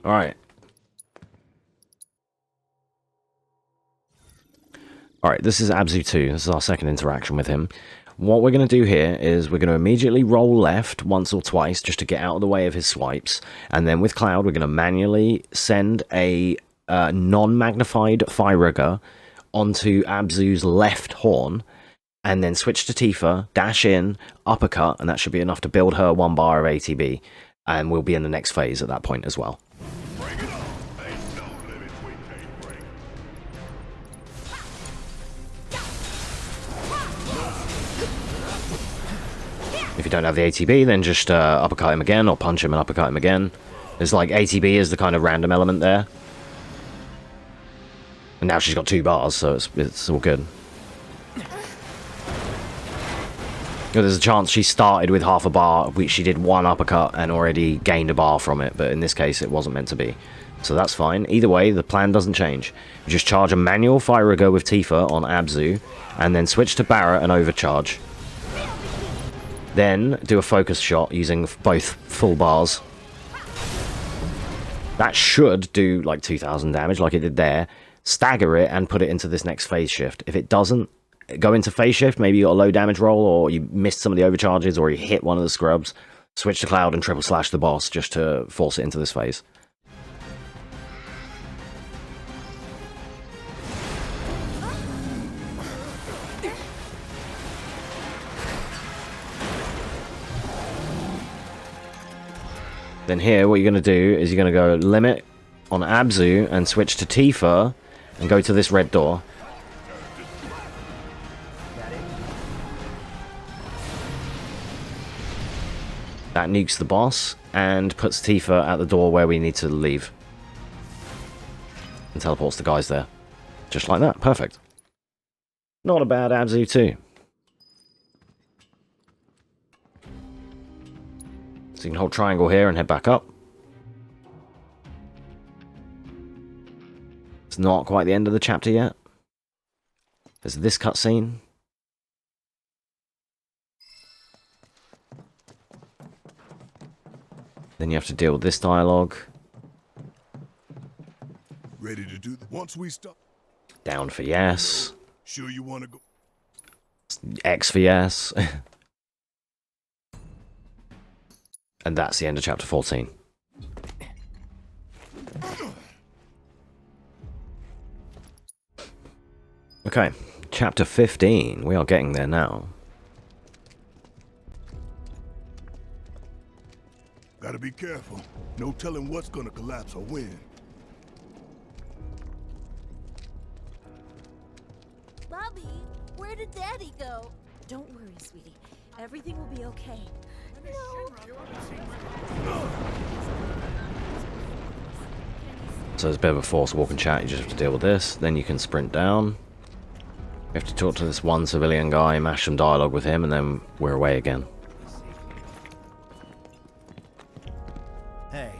Alright. Alright, this is Abzu 2. This is our second interaction with him. What we're going to do here is we're going to immediately roll left once or twice just to get out of the way of his swipes. And then with Cloud, we're going to manually send a non-magnified fire rigger onto Abzu's left horn. And then switch to Tifa, dash in, uppercut, and that should be enough to build her 1 bar of ATB. And we'll be in the next phase at that point as well. Bring it on. Ain't no limit we can't break. If you don't have the ATB, then just uppercut him again, or punch him and uppercut him again. There's like ATB is the kind of random element there. And now she's got 2 bars, so it's all good. There's a chance she started with half a bar, which she did 1 uppercut and already gained a bar from it, but in this case it wasn't meant to be. So that's fine. Either way, the plan doesn't change. You just charge a manual fire rigger with Tifa on Abzu, and then switch to Barrett and overcharge. Then do a focus shot using both full bars. That should do like 2,000 damage like it did there. Stagger it and put it into this next phase shift. If it doesn't, go into phase shift, maybe you got a low damage roll, or you missed some of the overcharges, or you hit one of the scrubs, switch to Cloud and triple slash the boss just to force it into this phase. Then here, what you're going to do is you're going to go limit on Abzu and switch to Tifa and go to this red door. That nukes the boss and puts Tifa at the door where we need to leave. And teleports the guys there. Just like that. Perfect. Not a bad Abzu too. So you can hold triangle here and head back up. It's not quite the end of the chapter yet. There's this cutscene. Then you have to deal with this dialogue. Ready to do that? Once we stop. Down for yes. Sure you want to go? X for yes. And that's the end of chapter 14. Okay, chapter 15. We are getting there now. Gotta be careful. No telling what's gonna collapse or when. Bobby, where did Daddy go? Don't worry, sweetie. Everything will be okay. So there's a bit of a forced walk and chat. You just have to deal with this. Then you can sprint down. You have to talk to this one civilian guy, mash some dialogue with him, and then we're away again. Hey,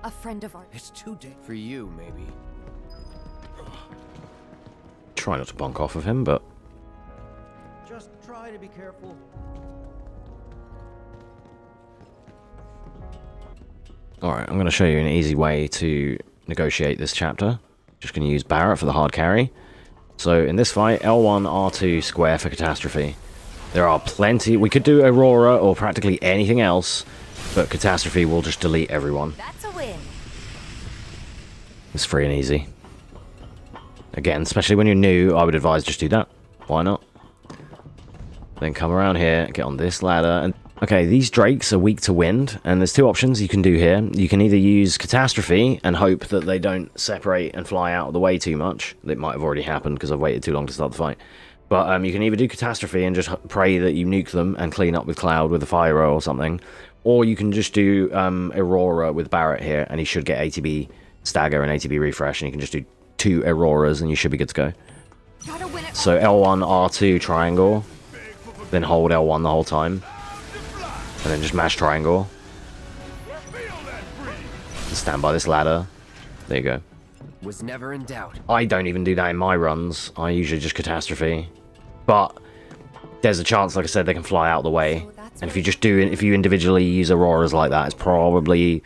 A friend of ours. it's too deep for you, maybe. Try not to bonk off of him, but Just try to be careful. alright, I'm going to show you an easy way to negotiate this chapter. Just going to use Barrett for the hard carry. So in this fight, L1, R2, square for Catastrophe. There are plenty. We could do Aurora or practically anything else, but Catastrophe will just delete everyone. That's a win. It's free and easy. Again, especially when you're new, I would advise just do that. Why not? Then come around here, get on this ladder, and okay, these drakes are weak to wind, and there's two options you can do here. You can either use Catastrophe and hope that they don't separate and fly out of the way too much. It might have already happened because I've waited too long to start the fight. But you can either do Catastrophe and just pray that you nuke them and clean up with Cloud with a fire or something, or you can just do Aurora with Barrett here, and he should get ATB Stagger and ATB Refresh, and you can just do 2 Auroras and you should be good to go. Gotta win it. So L1, R2, triangle, then hold L1 the whole time, and then just mash triangle. Stand by this ladder. There you go. Was never in doubt. I don't even do that in my runs. I usually just Catastrophe. But there's a chance, like I said, they can fly out the way. And if you just do it, if you individually use Auroras like that, it's probably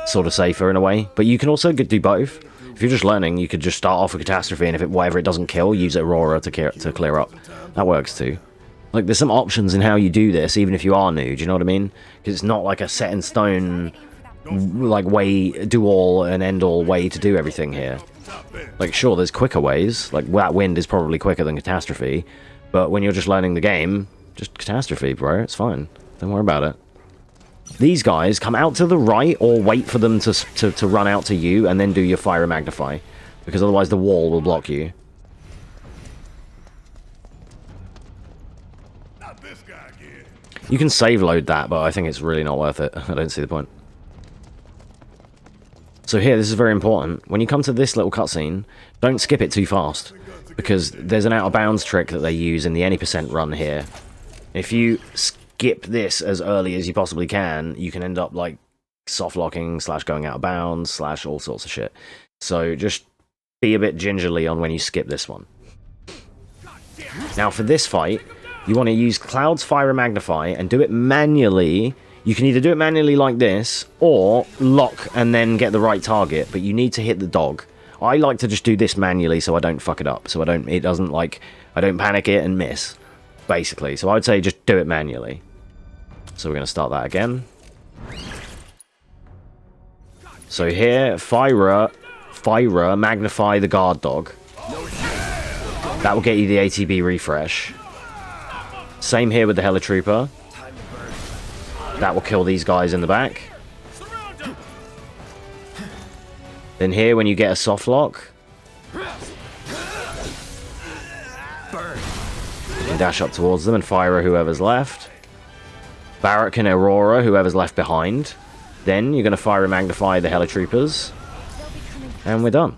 sort of safer in a way. But you can also do both. If you're just learning, you could just start off with Catastrophe, and if whatever it doesn't kill, use Aurora to clear up. That works too. Like, there's some options in how you do this, even if you are new, do you know what I mean? Because it's not like a set in stone, like, way, do-all and end-all way to do everything here. Like, sure, there's quicker ways. Like, that wind is probably quicker than Catastrophe, but when you're just learning the game, just Catastrophe, bro, it's fine. Don't worry about it. These guys come out to the right, or wait for them to run out to you, and then do your Fire and Magnify, because otherwise the wall will block you. Not this guy again. You can save load that, but I think it's really not worth it. I don't see the point. So here, this is very important. When you come to this little cutscene, don't skip it too fast, because there's an out-of-bounds trick that they use in the any % run here. If you skip this as early as you possibly can, you can end up like soft locking / going out of bounds / all sorts of shit. So just be a bit gingerly on when you skip this one. Now for this fight, you want to use Cloud's Fire and Magnify and do it manually. You can either do it manually like this, or lock and then get the right target, but you need to hit the dog. I like to just do this manually so I don't fuck it up, so I don't panic it and miss, basically. So I would say just do it manually. So we're going to start that again. So here, Fire, magnify the guard dog. That will get you the ATB refresh. Same here with the Helitrooper. That will kill these guys in the back. Then here, when you get a soft lock, Burn. you can dash up towards them and fire whoever's left. Barrett can Aurora whoever's left behind. Then you're going to fire and magnify the helitroopers. And we're done.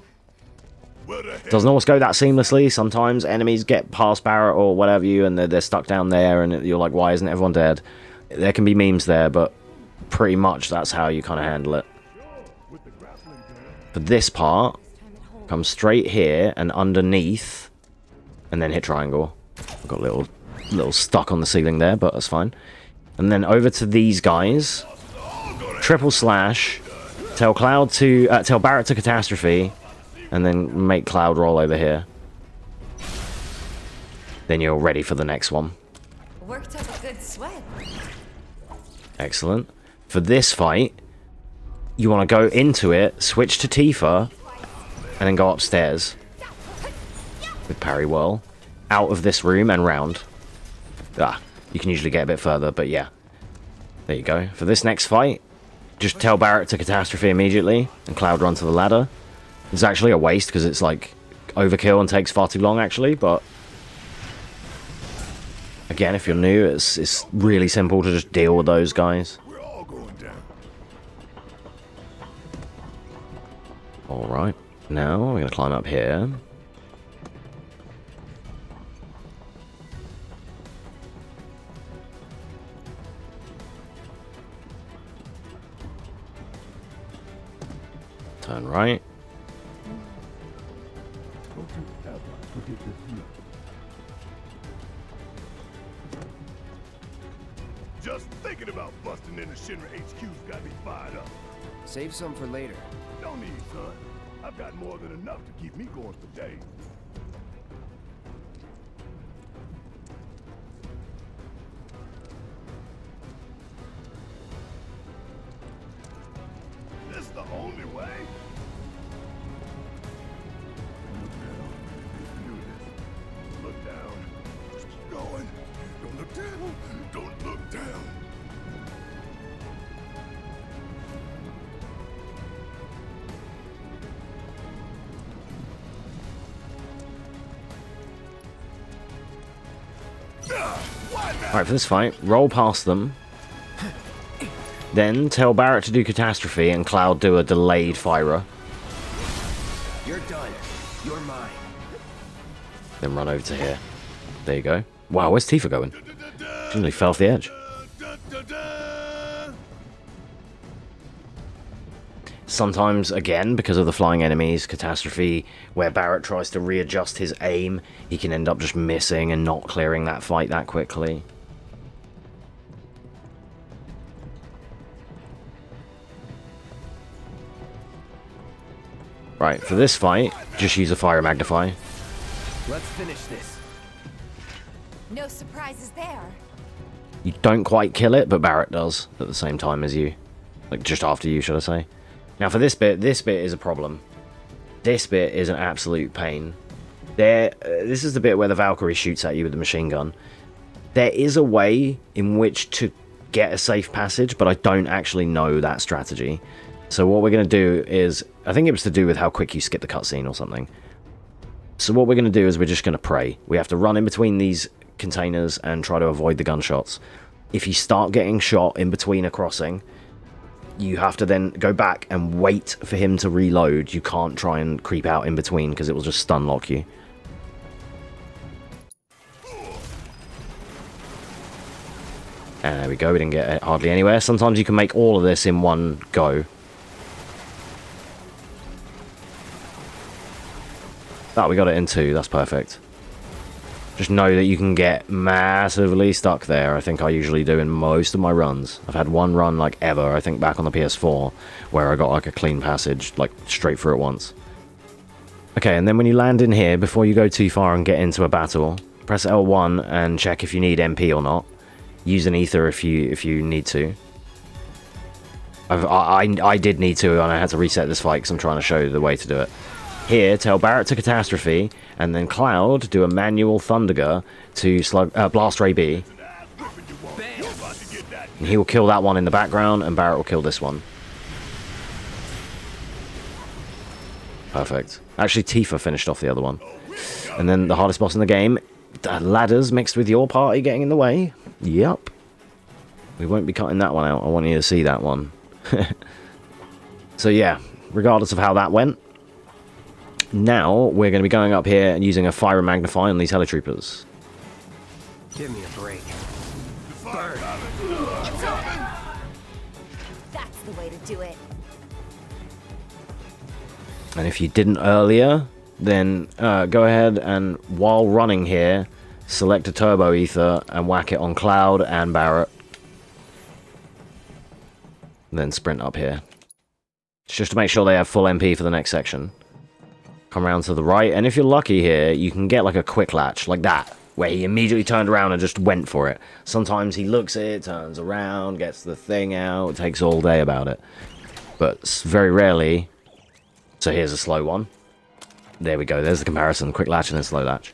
Doesn't always go that seamlessly. Sometimes enemies get past Barrett or whatever you, and they're stuck down there, and you're like, why isn't everyone dead? There can be memes there, but pretty much that's how you kind of handle it. For this part, come straight here and underneath, and then hit triangle. I've got a little stuck on the ceiling there, but that's fine. And then over to these guys. Triple slash. Tell Barrett to catastrophe. And then make Cloud roll over here. Then you're ready for the next one. Worked up a good sweat. Excellent. For this fight, you want to go into it, switch to Tifa, and then go upstairs with Parry Whirl out of this room and round. You can usually get a bit further, but yeah. There you go. For this next fight, just tell Barrett to catastrophe immediately and Cloud run to the ladder. It's actually a waste because it's like overkill and takes far too long actually, but again, if you're new, it's really simple to just deal with those guys. We're all going down. Alright, now we're going to climb up here. Turn right. Just thinking about busting into Shinra HQ's got me fired up. Save some for later. No need, son. I've got more than enough to keep me going for days. This the only way? Look down. Just keep going. Don't look down. Don't look down. Alright, for this fight, roll past them. Then tell Barrett to do catastrophe and Cloud do a delayed firer. You're done. You're mine. Then run over to here. There you go. Wow, where's Tifa going? She nearly fell off the edge. Sometimes, again, because of the flying enemies, catastrophe, where Barrett tries to readjust his aim, he can end up just missing and not clearing that fight that quickly. Right, for this fight, just use a fire magnify. Let's finish this. No surprises there. You don't quite kill it, but Barrett does at the same time as you. Like, just after you, should I say. Now, for this bit is a problem. This bit is an absolute pain. This is the bit where the Valkyrie shoots at you with the machine gun. There is a way in which to get a safe passage, but I don't actually know that strategy. So what we're going to do is, I think it was to do with how quick you skip the cutscene or something. So what we're going to do is we're just going to pray. We have to run in between these containers and try to avoid the gunshots. If you start getting shot in between a crossing, you have to then go back and wait for him to reload. You can't try and creep out in between because it will just stun lock you. And there we go, we didn't get hardly anywhere. Sometimes you can make all of this in one go. We got it in 2, that's perfect. Just know that you can get massively stuck there. I think I usually do in most of my runs. I've had one run, like, ever, I think back on the PS4, where I got, like, a clean passage, like, straight through it once. Okay, and then when you land in here, before you go too far and get into a battle, press L1 and check if you need MP or not. Use an ether if you need to. I did need to, and I had to reset this fight because I'm trying to show you the way to do it. Here, tell Barrett to catastrophe, and then Cloud do a manual Thunderger to blast Ray B. And he will kill that one in the background, and Barrett will kill this one. Perfect. Actually, Tifa finished off the other one. And then the hardest boss in the game, ladders mixed with your party getting in the way. Yep. We won't be cutting that one out. I want you to see that one. So yeah, regardless of how that went, now we're going to be going up here and using a fire and magnify on these helitroopers. Give me a break. That's the way to do it. And if you didn't earlier, then go ahead and while running here, select a turbo ether and whack it on Cloud and Barrett. And then sprint up here. It's just to make sure they have full MP for the next section. Come around to the right, and if you're lucky here, you can get like a quick latch, like that, where he immediately turned around and just went for it. Sometimes he looks at it, turns around, gets the thing out, takes all day about it. But very rarely. So here's a slow one. There we go, there's the comparison, quick latch and then slow latch.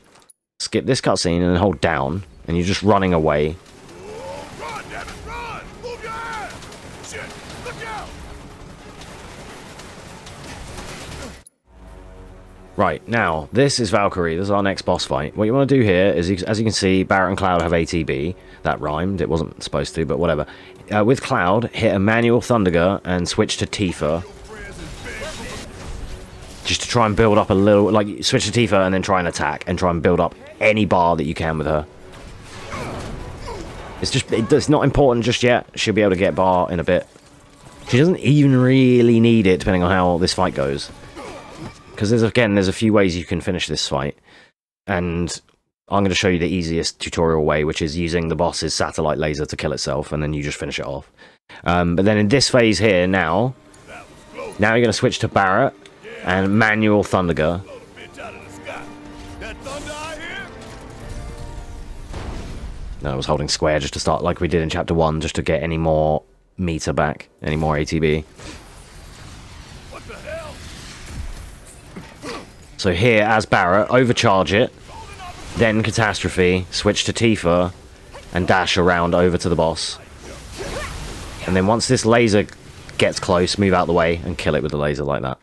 Skip this cutscene and then hold down, and you're just running away. Run, damn it, run! Move your ass! Shit, look out! Right, now, this is Valkyrie. This is our next boss fight. What you want to do here is, as you can see, Barrett and Cloud have ATB. That rhymed. It wasn't supposed to, but whatever. With Cloud, hit a manual Thunderger and switch to Tifa. Just to try and build up a little... Like, switch to Tifa and then try and attack. And try and build up any bar that you can with her. It's not important just yet. She'll be able to get bar in a bit. She doesn't even really need it, depending on how this fight goes. Because there's a few ways you can finish this fight, and I'm going to show you the easiest tutorial way, which is using the boss's satellite laser to kill itself, and then you just finish it off. But then in this phase here, now you're going to switch to Barrett and manual Thunderger. No, I was holding square just to start, like we did in Chapter 1, just to get any more meter back, any more ATB. So here, as Barrett, overcharge it, then Catastrophe, switch to Tifa, and dash around over to the boss. And then once this laser gets close, move out the way and kill it with the laser like that.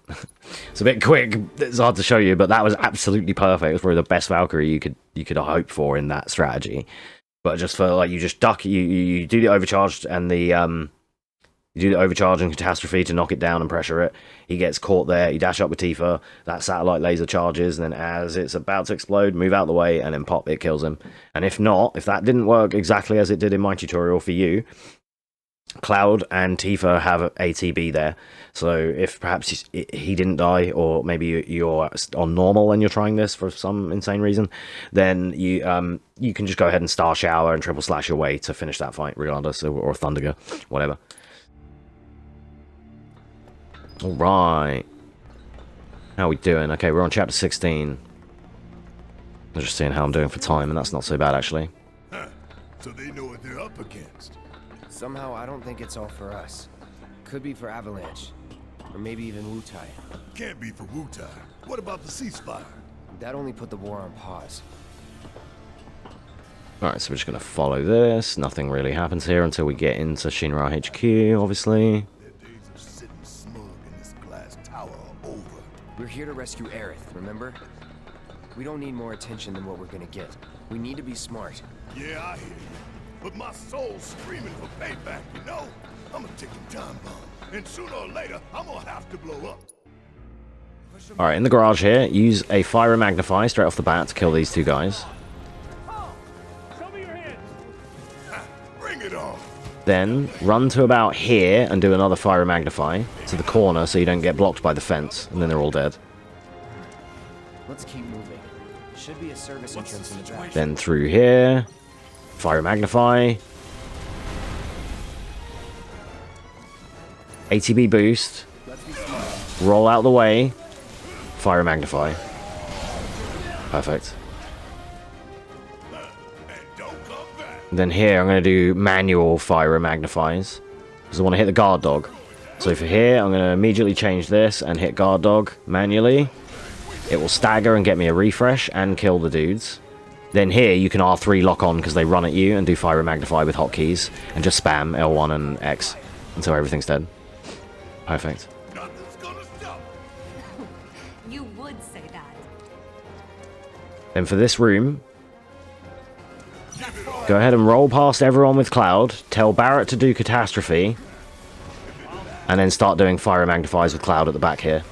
It's a bit quick, it's hard to show you, but that was absolutely perfect. It was probably the best Valkyrie you could hope for in that strategy. But just for, like, you just duck, you do the overcharged and the, you do the overcharge and Catastrophe to knock it down and pressure it. He gets caught there. You dash up with Tifa. That satellite laser charges. And then as it's about to explode, move out the way and then pop. It kills him. And if not, if that didn't work exactly as it did in my tutorial for you, Cloud and Tifa have ATB there. So if perhaps he didn't die, or maybe you're on normal and you're trying this for some insane reason, then you can just go ahead and Star Shower and triple slash your way to finish that fight regardless, or Thunderger, whatever. Alright. How are we doing? Okay, we're on chapter 16. I'm just seeing how I'm doing for time, and that's not so bad, actually. Huh. So they know what they're up against. Somehow, I don't think it's all for us. Could be for Avalanche. Or maybe even Wutai. Can't be for Wutai. What about the ceasefire? That only put the war on pause. Alright, so we're just going to follow this. Nothing really happens here until we get into Shinra HQ, obviously. We're here to rescue Aerith, remember? We don't need more attention than what we're gonna get. We need to be smart. Yeah, I hear you. But my soul's screaming for payback, you know? I'm a ticking time bomb. And sooner or later, I'm gonna have to blow up. Alright, in the garage here, use a fire and magnify straight off the bat to kill these two guys. Bring it on. Then run to about here and do another fire and magnify to the corner so you don't get blocked by the fence, and then they're all dead. Let's keep moving. Should be a service entrance in the back. Then through here, fire and magnify. ATB boost. Roll out the way. Fire and magnify. Perfect. Then here, I'm going to do manual fire and magnifies, because I want to hit the guard dog. So for here, I'm going to immediately change this and hit guard dog manually. It will stagger and get me a refresh and kill the dudes. Then here, you can R3 lock on because they run at you and do fire and magnify with hotkeys, and just spam L1 and X until everything's dead. Perfect. Then for this room, go ahead and roll past everyone with Cloud, tell Barrett to do Catastrophe, and then start doing Fire Magnifies with Cloud at the back here.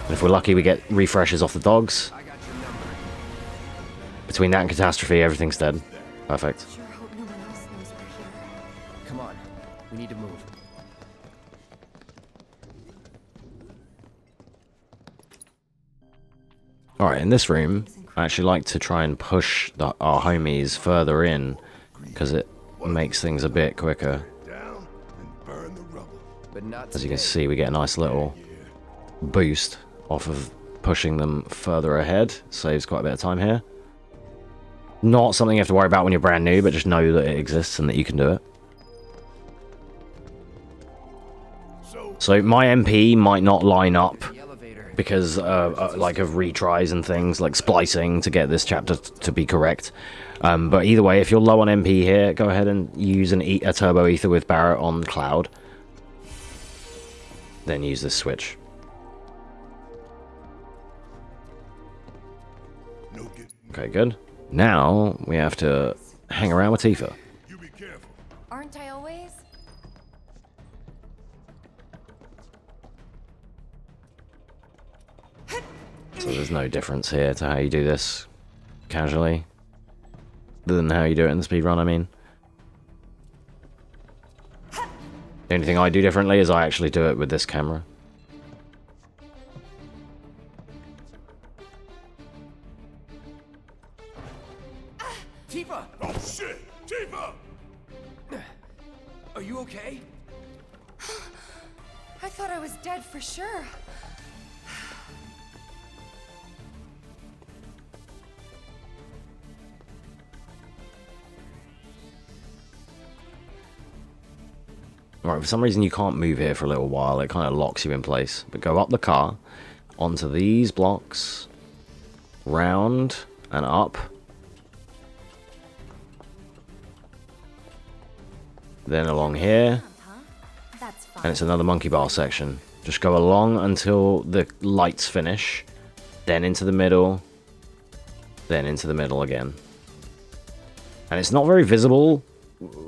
And if we're lucky, we get refreshes off the dogs. Between that and Catastrophe, everything's dead. Perfect. Sure hope no one else knows we're here. Come on. We need to move. Alright, in this room, I actually like to try and push our homies further in, because it makes things a bit quicker. Down and burn the rubble. But not As you can today. see, we get a nice little boost off of pushing them further ahead. Saves quite a bit of time here. Not something you have to worry about when you're brand new, but just know that it exists and that you can do it. So my MP might not line up The elevator. because like of retries and things like splicing to get this chapter to be correct. But either way, if you're low on MP here, go ahead and use a turbo ether with Barrett on Cloud. Then use this switch. Okay, good. Now we have to hang around with Tifa. You be careful. Aren't I always? So there's no difference here to how you do this casually. Other than how you do it in the speedrun, I mean. The only thing I do differently is I actually do it with this camera. Tifa! Oh shit! Tifa! Are you okay? I thought I was dead for sure. Alright, for some reason you can't move here for a little while. It kind of locks you in place. But go up the car, onto these blocks, round and up. Then along here. That's fine. And it's another monkey bar section. Just go along until the lights finish. Then into the middle. Then into the middle again. And it's not very visible,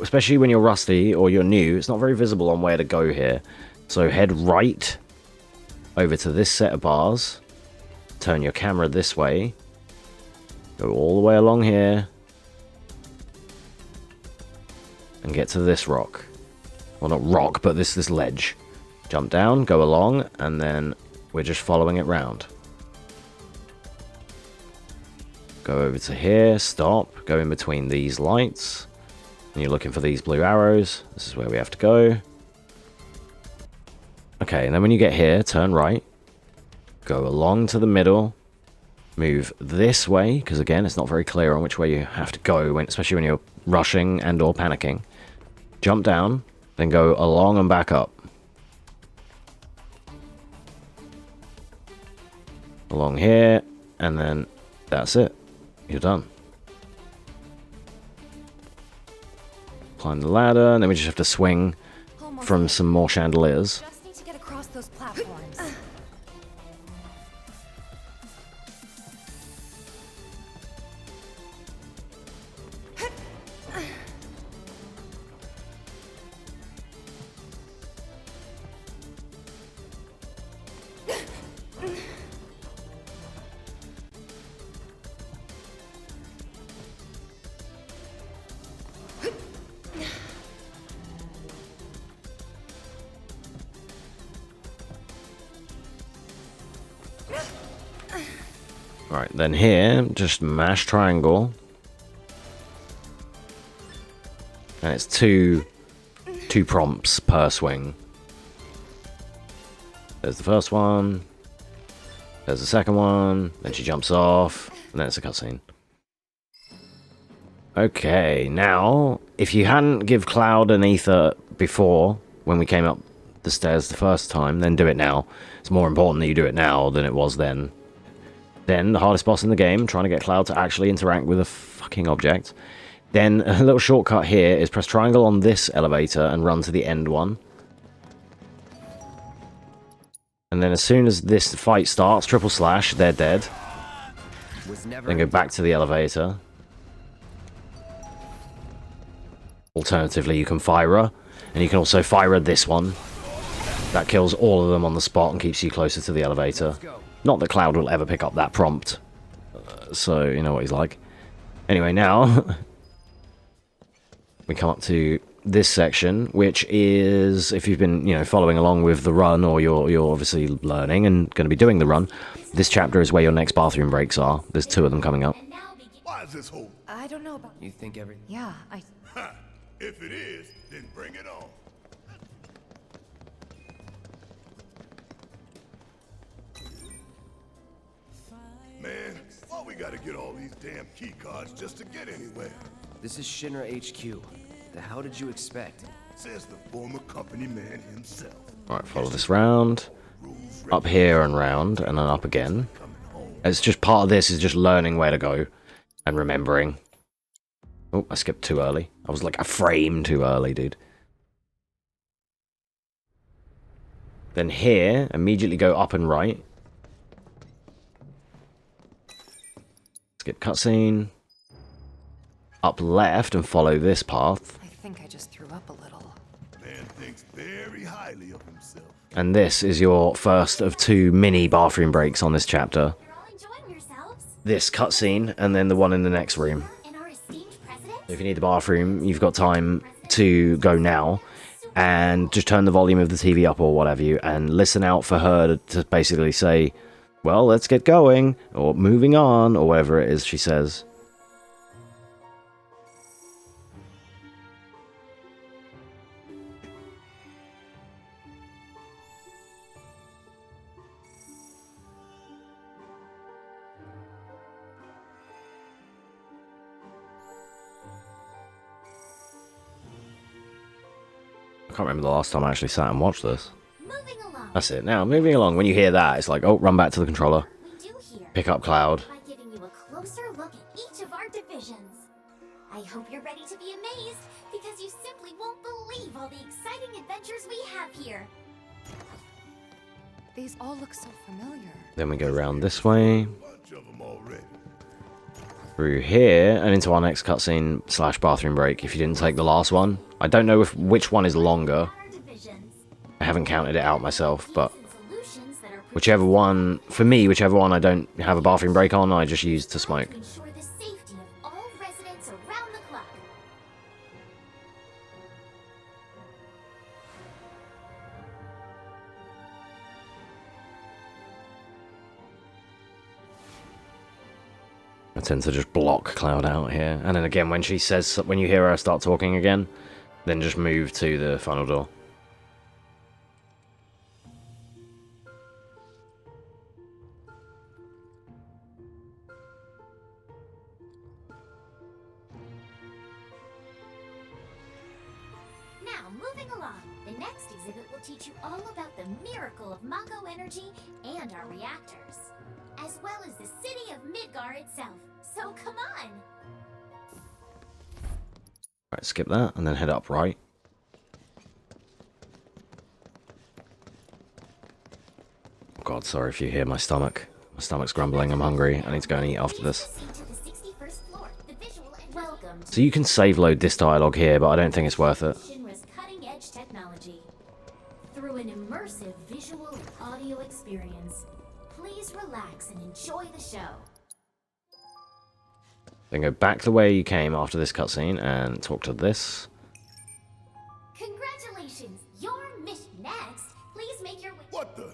especially when you're rusty or you're new. It's not very visible on where to go here. So head right over to this set of bars. Turn your camera this way. Go all the way along here. And get to this rock. Well, not rock, but this ledge. Jump down, go along, and then we're just following it round. Go over to here, stop, go in between these lights. And you're looking for these blue arrows. This is where we have to go. Okay, and then when you get here, turn right. Go along to the middle. Move this way, because again, it's not very clear on which way you have to go, especially when you're rushing and or panicking. Jump down, then go along and back up. Along here, and then that's it. You're done. Climb the ladder, and then we just have to swing Almost from some more chandeliers. just need to get across those platforms. Right, then here, just mash triangle. And it's two prompts per swing. There's the first one. There's the second one. Then she jumps off. And then it's a cutscene. Okay, now, if you hadn't give Cloud an ether before, when we came up the stairs the first time, then do it now. It's more important that you do it now than it was then. Then, the hardest boss in the game, trying to get Cloud to actually interact with a fucking object. Then, a little shortcut here is press triangle on this elevator and run to the end one. And then as soon as this fight starts, triple slash, they're dead. is never Then go in back doubt. to the elevator. Alternatively, you can fire, and you can also fire this one. That kills all of them on the spot and keeps you closer to the elevator. Not that Cloud will ever pick up that prompt, so you know what he's like. Anyway, now we come up to this section, which is, if you've been, you know, following along with the run, or you're obviously learning and going to be doing the run, this chapter is where your next bathroom breaks are. There's 2 of them coming up. Why is this whole... I don't know about... You think everything? Yeah, Ha! If it is, then bring it on. Man, why we gotta get all these damn key cards just to get anywhere? This is Shinra HQ. The hell did you expect? Says the former company man himself. Alright, follow this round. Up here and round, and then up again. It's just part of this is just learning where to go and remembering. Oh, I skipped too early. I was like a frame too early, dude. Then here, immediately go up and right. Skip cutscene. Up left and follow this path. I think I just threw up a little. Man thinks very highly of himself. And this is your first of 2 mini bathroom breaks on this chapter. You're all enjoying yourselves. This cutscene, and then the one in the next room. And our esteemed president? If you need the bathroom, you've got time to go now. And just turn the volume of the TV up or whatever you, and listen out for her to basically say, well, let's get going, or moving on, or whatever it is she says. I can't remember the last time I actually sat and watched this. Moving along. That's it. Now, moving along, when you hear that, it's like, oh, run back to the controller. We do here Pick up Cloud. by giving you a closer look at each of our divisions. I hope you're ready to be amazed, because you simply won't believe all the exciting adventures we have here. These all look so familiar. Then we go around this way, Bunch of them already. through here, and into our next cutscene / bathroom break, if you didn't take the last one. I don't know which one is longer. Our divisions. I haven't counted it out myself, but Keys and solutions that are whichever one, for me, whichever one I don't have a bathroom break on, I just use to smoke. to ensure the safety of all residents around the clock. I tend to just block Cloud out here. And then again, when she says, when you hear her start talking again, then just move to the final door. Now, moving along, the next exhibit will teach you all about the miracle of Mako energy and our reactors, as well as the city of Midgar itself. So come on! Right, skip that, and then head up right. Oh God, sorry if you hear my stomach. My stomach's grumbling, I'm hungry. I need to go and eat after this. Please proceed to the 61st floor, the visual and welcome to So you can save load this dialogue here, but I don't think it's worth it. Shinra's cutting-edge technology. Through an immersive visual and audio experience, please relax and enjoy the show. Then go back the way you came after this cutscene and talk to this. Congratulations! Your mission next. Please make your way. What the?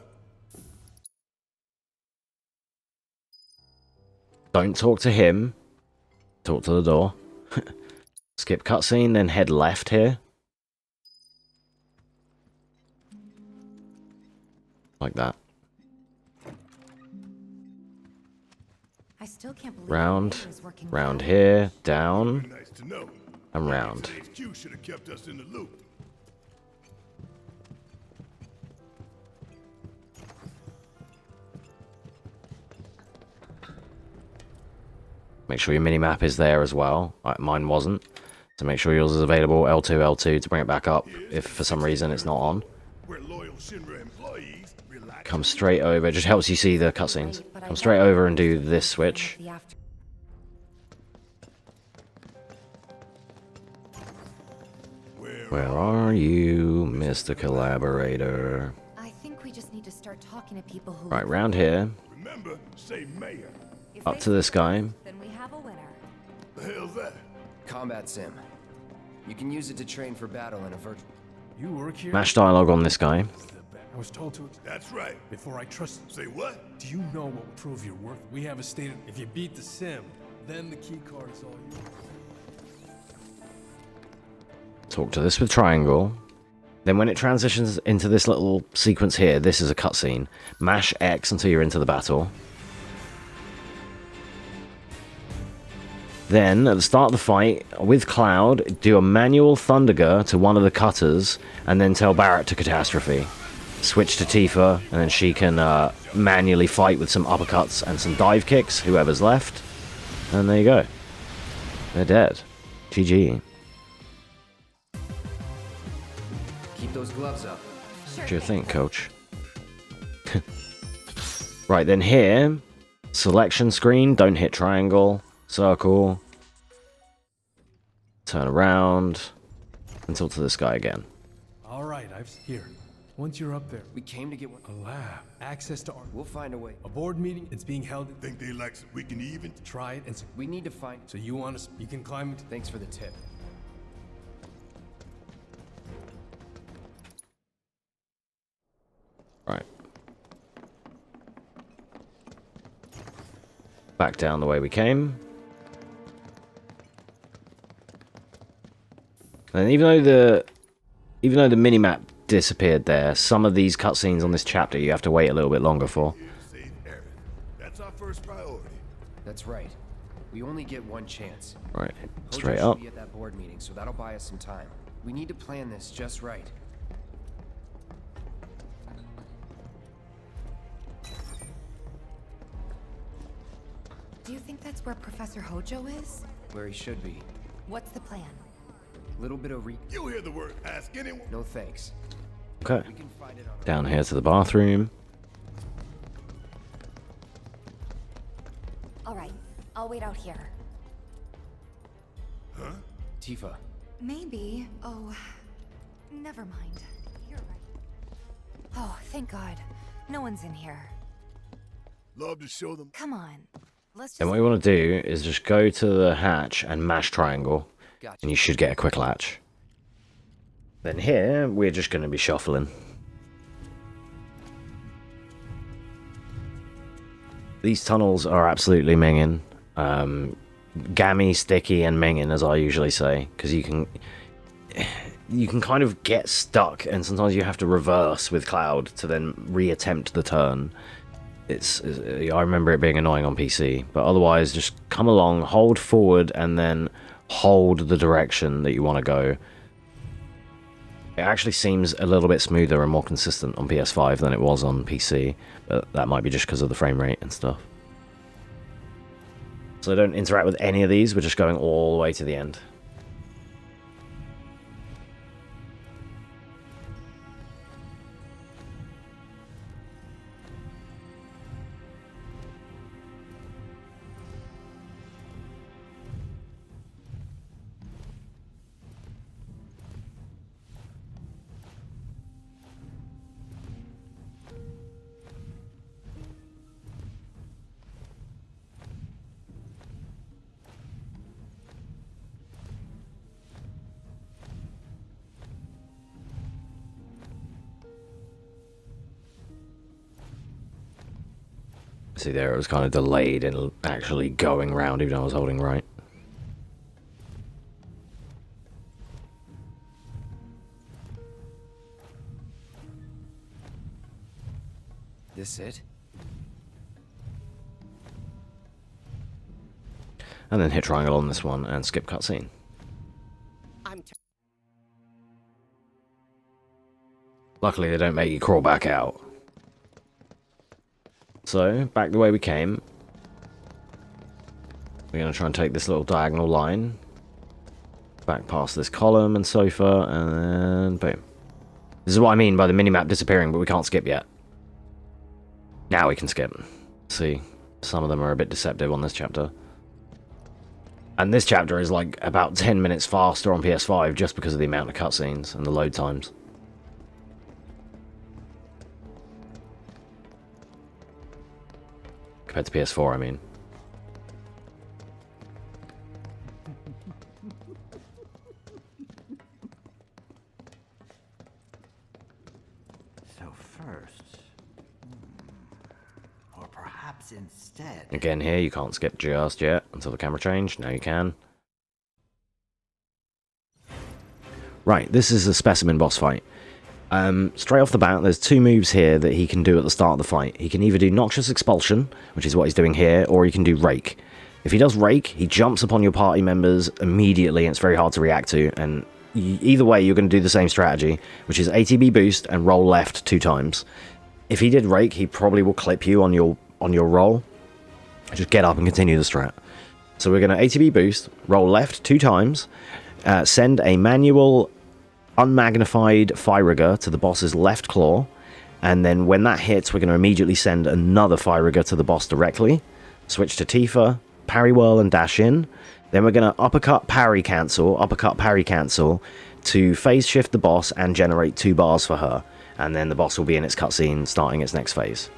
Don't talk to him. Talk to the door. Skip cutscene, then head left here. Like that. I still can't believe Round, the is working round well. here, down, Nice to know. and round. HQ should have kept us in the loop. Make sure your minimap is there as well. Mine wasn't. So make sure yours is available. L2, L2 to bring it back up if for some reason it's not on. Where loyal Shinra employees relax. Come straight over. It just helps you see the cutscenes. Come straight over and do this switch. The after- Where are you, Mr. Collaborator? I think we just need to start talking to people who... Right, round here. Remember, say mayor. If Up they to this say guy. that, then we have a winner. The hell's that? Combat sim. You can use it to train for battle in a virtual... You work here? Mash dialogue on this guy. I was told to. That's right. Before I trust. Say what? Do you know what will prove your worth? We have a stated. If you beat the sim, then the key card is all yours. Talk to this with triangle. Then when it transitions into this little sequence here, this is a cutscene. Mash X until you're into the battle. Then, at the start of the fight, with Cloud, do a manual Thunderger to one of the cutters, and then tell Barrett to Catastrophe. Switch to Tifa, and then she can manually fight with some uppercuts and some dive kicks, whoever's left. And there you go. They're dead. GG. Keep those gloves up. Sure What do you thing. think, coach? Right, then here, selection screen, don't hit triangle, circle, turn around, and talk to this guy again. All right, here. Once you're up there, We came to get one. a lab, access to art, We'll find a way. a board meeting. It's being held. Think they like we can even? Try it, and We need to find... so you want to? You can climb it. Thanks for the tip. Right. Back down the way we came. And even though the minimap disappeared there, some of these cutscenes on this chapter you have to wait a little bit longer for. Here to save Aerith. That's our first priority. That's right. We only get one chance. Right, Hojo straight should up. be at that board meeting, so that'll buy us some time. We need to plan this just right. Do you think that's where Professor Hojo is? Where he should be. What's the plan? Little bit of You hear the word ask anyone? No thanks. Okay, We can find it on our... down here to the bathroom. All right, I'll wait out here. Huh? Tifa. Maybe. Oh, never mind. You're right. Oh, thank God. No one's in here. Love to show them. Come on. Let's just... And what you want to do is just go to the hatch and mash triangle, Gotcha. and you should get a quick latch. Then here, we're just going to be shuffling. These tunnels are absolutely minging. Gammy, sticky, and minging, as I usually say, because you can kind of get stuck, and sometimes you have to reverse with Cloud to then reattempt the turn. I remember it being annoying on PC, but otherwise, just come along, hold forward, and then hold the direction that you want to go. It actually seems a little bit smoother and more consistent on PS5 than it was on PC, but that might be just because of the frame rate and stuff. So don't interact with any of these, we're just going all the way to the end. See there, it was kind of delayed in actually going round, even though I was holding right. This it? And then hit triangle on this one and skip cutscene. Luckily, they don't make you crawl back out. So, back the way we came. We're going to try and take this little diagonal line. Back past this column and sofa, and then boom. This is what I mean by the minimap disappearing, but we can't skip yet. Now we can skip. See, some of them are a bit deceptive on this chapter. And this chapter is like about 10 minutes faster on PS5 just because of the amount of cutscenes and the load times. Compared to PS4, I mean. So first, or perhaps instead. Again here, you can't skip just yet until the camera change. Now you can. Right, this is a specimen boss fight. Straight off the bat, there's two moves here that he can do at the start of the fight. He can either do Noxious Expulsion, which is what he's doing here, or he can do Rake. If he does Rake, he jumps upon your party members immediately, and it's very hard to react to, and either way, you're going to do the same strategy, which is ATB boost and roll left 2 times. If he did Rake, he probably will clip you on your roll. Just get up and continue the strat. So we're going to ATB boost, roll left 2 times, send a manual unmagnified Fire to the boss's left claw, and then when that hits, we're going to immediately send another Fire to the boss directly. Switch to Tifa, parry whirl and dash in. Then we're going to uppercut parry cancel to phase shift the boss and generate 2 bars for her. And then the boss will be in its cutscene starting its next phase.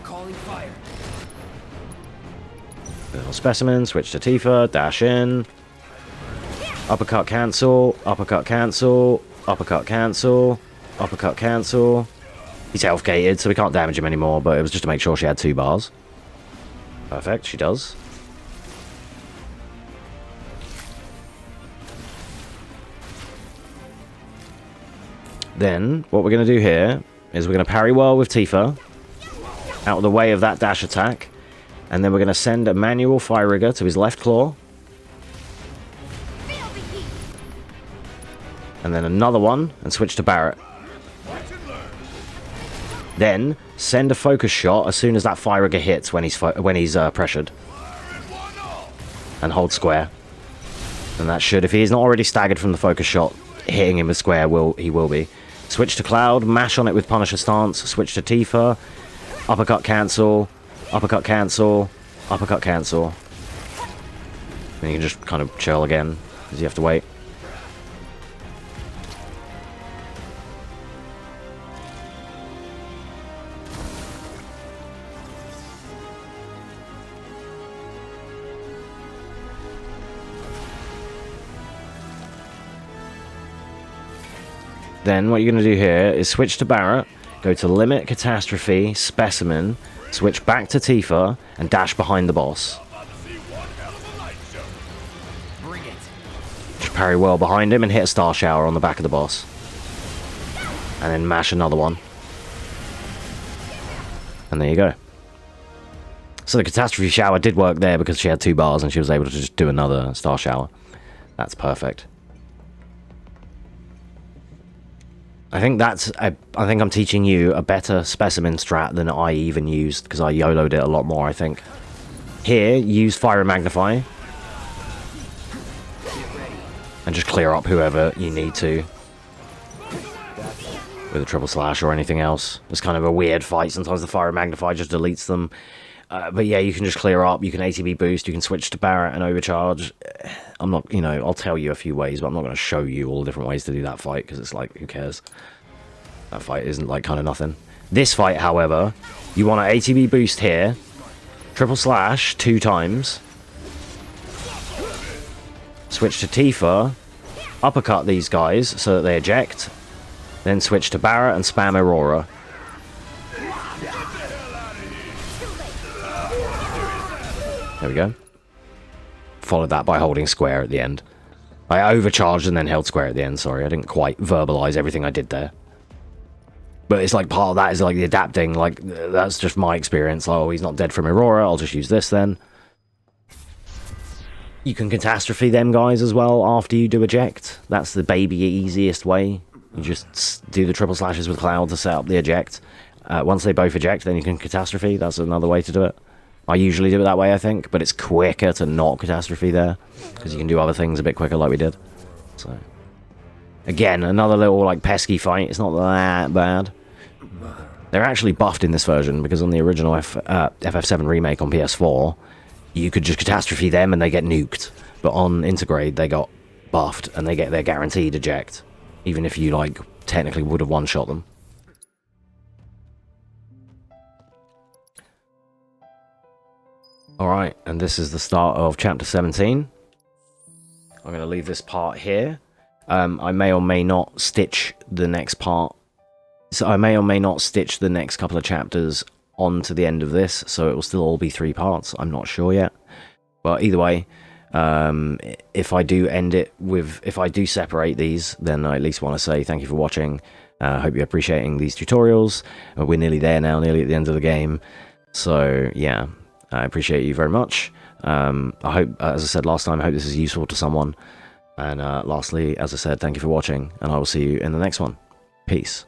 Calling fire. Little specimen, switch to Tifa, dash in. Uppercut cancel, uppercut cancel, uppercut cancel, uppercut cancel. He's health gated, so we can't damage him anymore, but it was just to make sure she had 2 bars. Perfect, she does. Then, what we're going to do here is we're going to parry whirl with Tifa out of the way of that dash attack, and then we're going to send a manual Fire Rigger to his left claw, and then another one, and switch to Barret. Then, send a focus shot as soon as that Fire Rigger hits when he's pressured. And hold square. And that should, if he's not already staggered from the focus shot, hitting him with square, he will be. Switch to Cloud, mash on it with Punisher Stance, switch to Tifa, uppercut cancel, uppercut cancel, uppercut cancel. Then you can just kind of chill again, because you have to wait. Then what you're going to do here is switch to Barret, go to Limit, Catastrophe, Specimen, switch back to Tifa, and dash behind the boss. Bring it. Just parry well behind him and hit a Star Shower on the back of the boss. And then mash another one. And there you go. So the Catastrophe Shower did work there because she had 2 bars and she was able to just do another Star Shower. That's perfect. I think I'm teaching you a better specimen strat than I even used, because I YOLO'd it a lot more, I think. Here, use Fire and Magnify. And just clear up whoever you need to. With a triple slash or anything else. It's kind of a weird fight. Sometimes the Fire and Magnify just deletes them. But yeah, you can just clear up, you can ATB boost, you can switch to Barret and overcharge. I'm not, I'll tell you a few ways, but I'm not going to show you all the different ways to do that fight, because it's like, who cares? That fight isn't like kind of nothing. This fight, however, you want an ATB boost here, triple slash 2 times, switch to Tifa, uppercut these guys so that they eject, then switch to Barret and spam Aurora. There we go. Followed that by holding square at the end. I overcharged and then held square at the end, sorry. I didn't quite verbalize everything I did there. But it's like part of that is like the adapting, like that's just my experience. Like, oh, he's not dead from Aurora, I'll just use this then. You can catastrophe them guys as well after you do eject. That's the baby easiest way. You just do the triple slashes with Cloud to set up the eject. Once they both eject, then you can catastrophe. That's another way to do it. I usually do it that way, I think, but it's quicker to not catastrophe there, because you can do other things a bit quicker like we did. So, again, another little, like, pesky fight. It's not that bad. They're actually buffed in this version, because on the original FF7 remake on PS4, you could just catastrophe them and they get nuked. But on Intergrade, they got buffed and they get their guaranteed eject, even if you, like, technically would have one-shot them. Alright, and this is the start of Chapter 17. I'm going to leave this part here. I may or may not stitch the next part. So I may or may not stitch the next couple of chapters onto the end of this, so it will still all be 3 parts. I'm not sure yet. But either way, if I do end it with... If I do separate these, then I at least want to say thank you for watching. I hope you're appreciating these tutorials. We're nearly there now, nearly at the end of the game. So, yeah, I appreciate you very much. I hope, as I said last time, I hope this is useful to someone. And lastly, as I said, thank you for watching, and I will see you in the next one. Peace.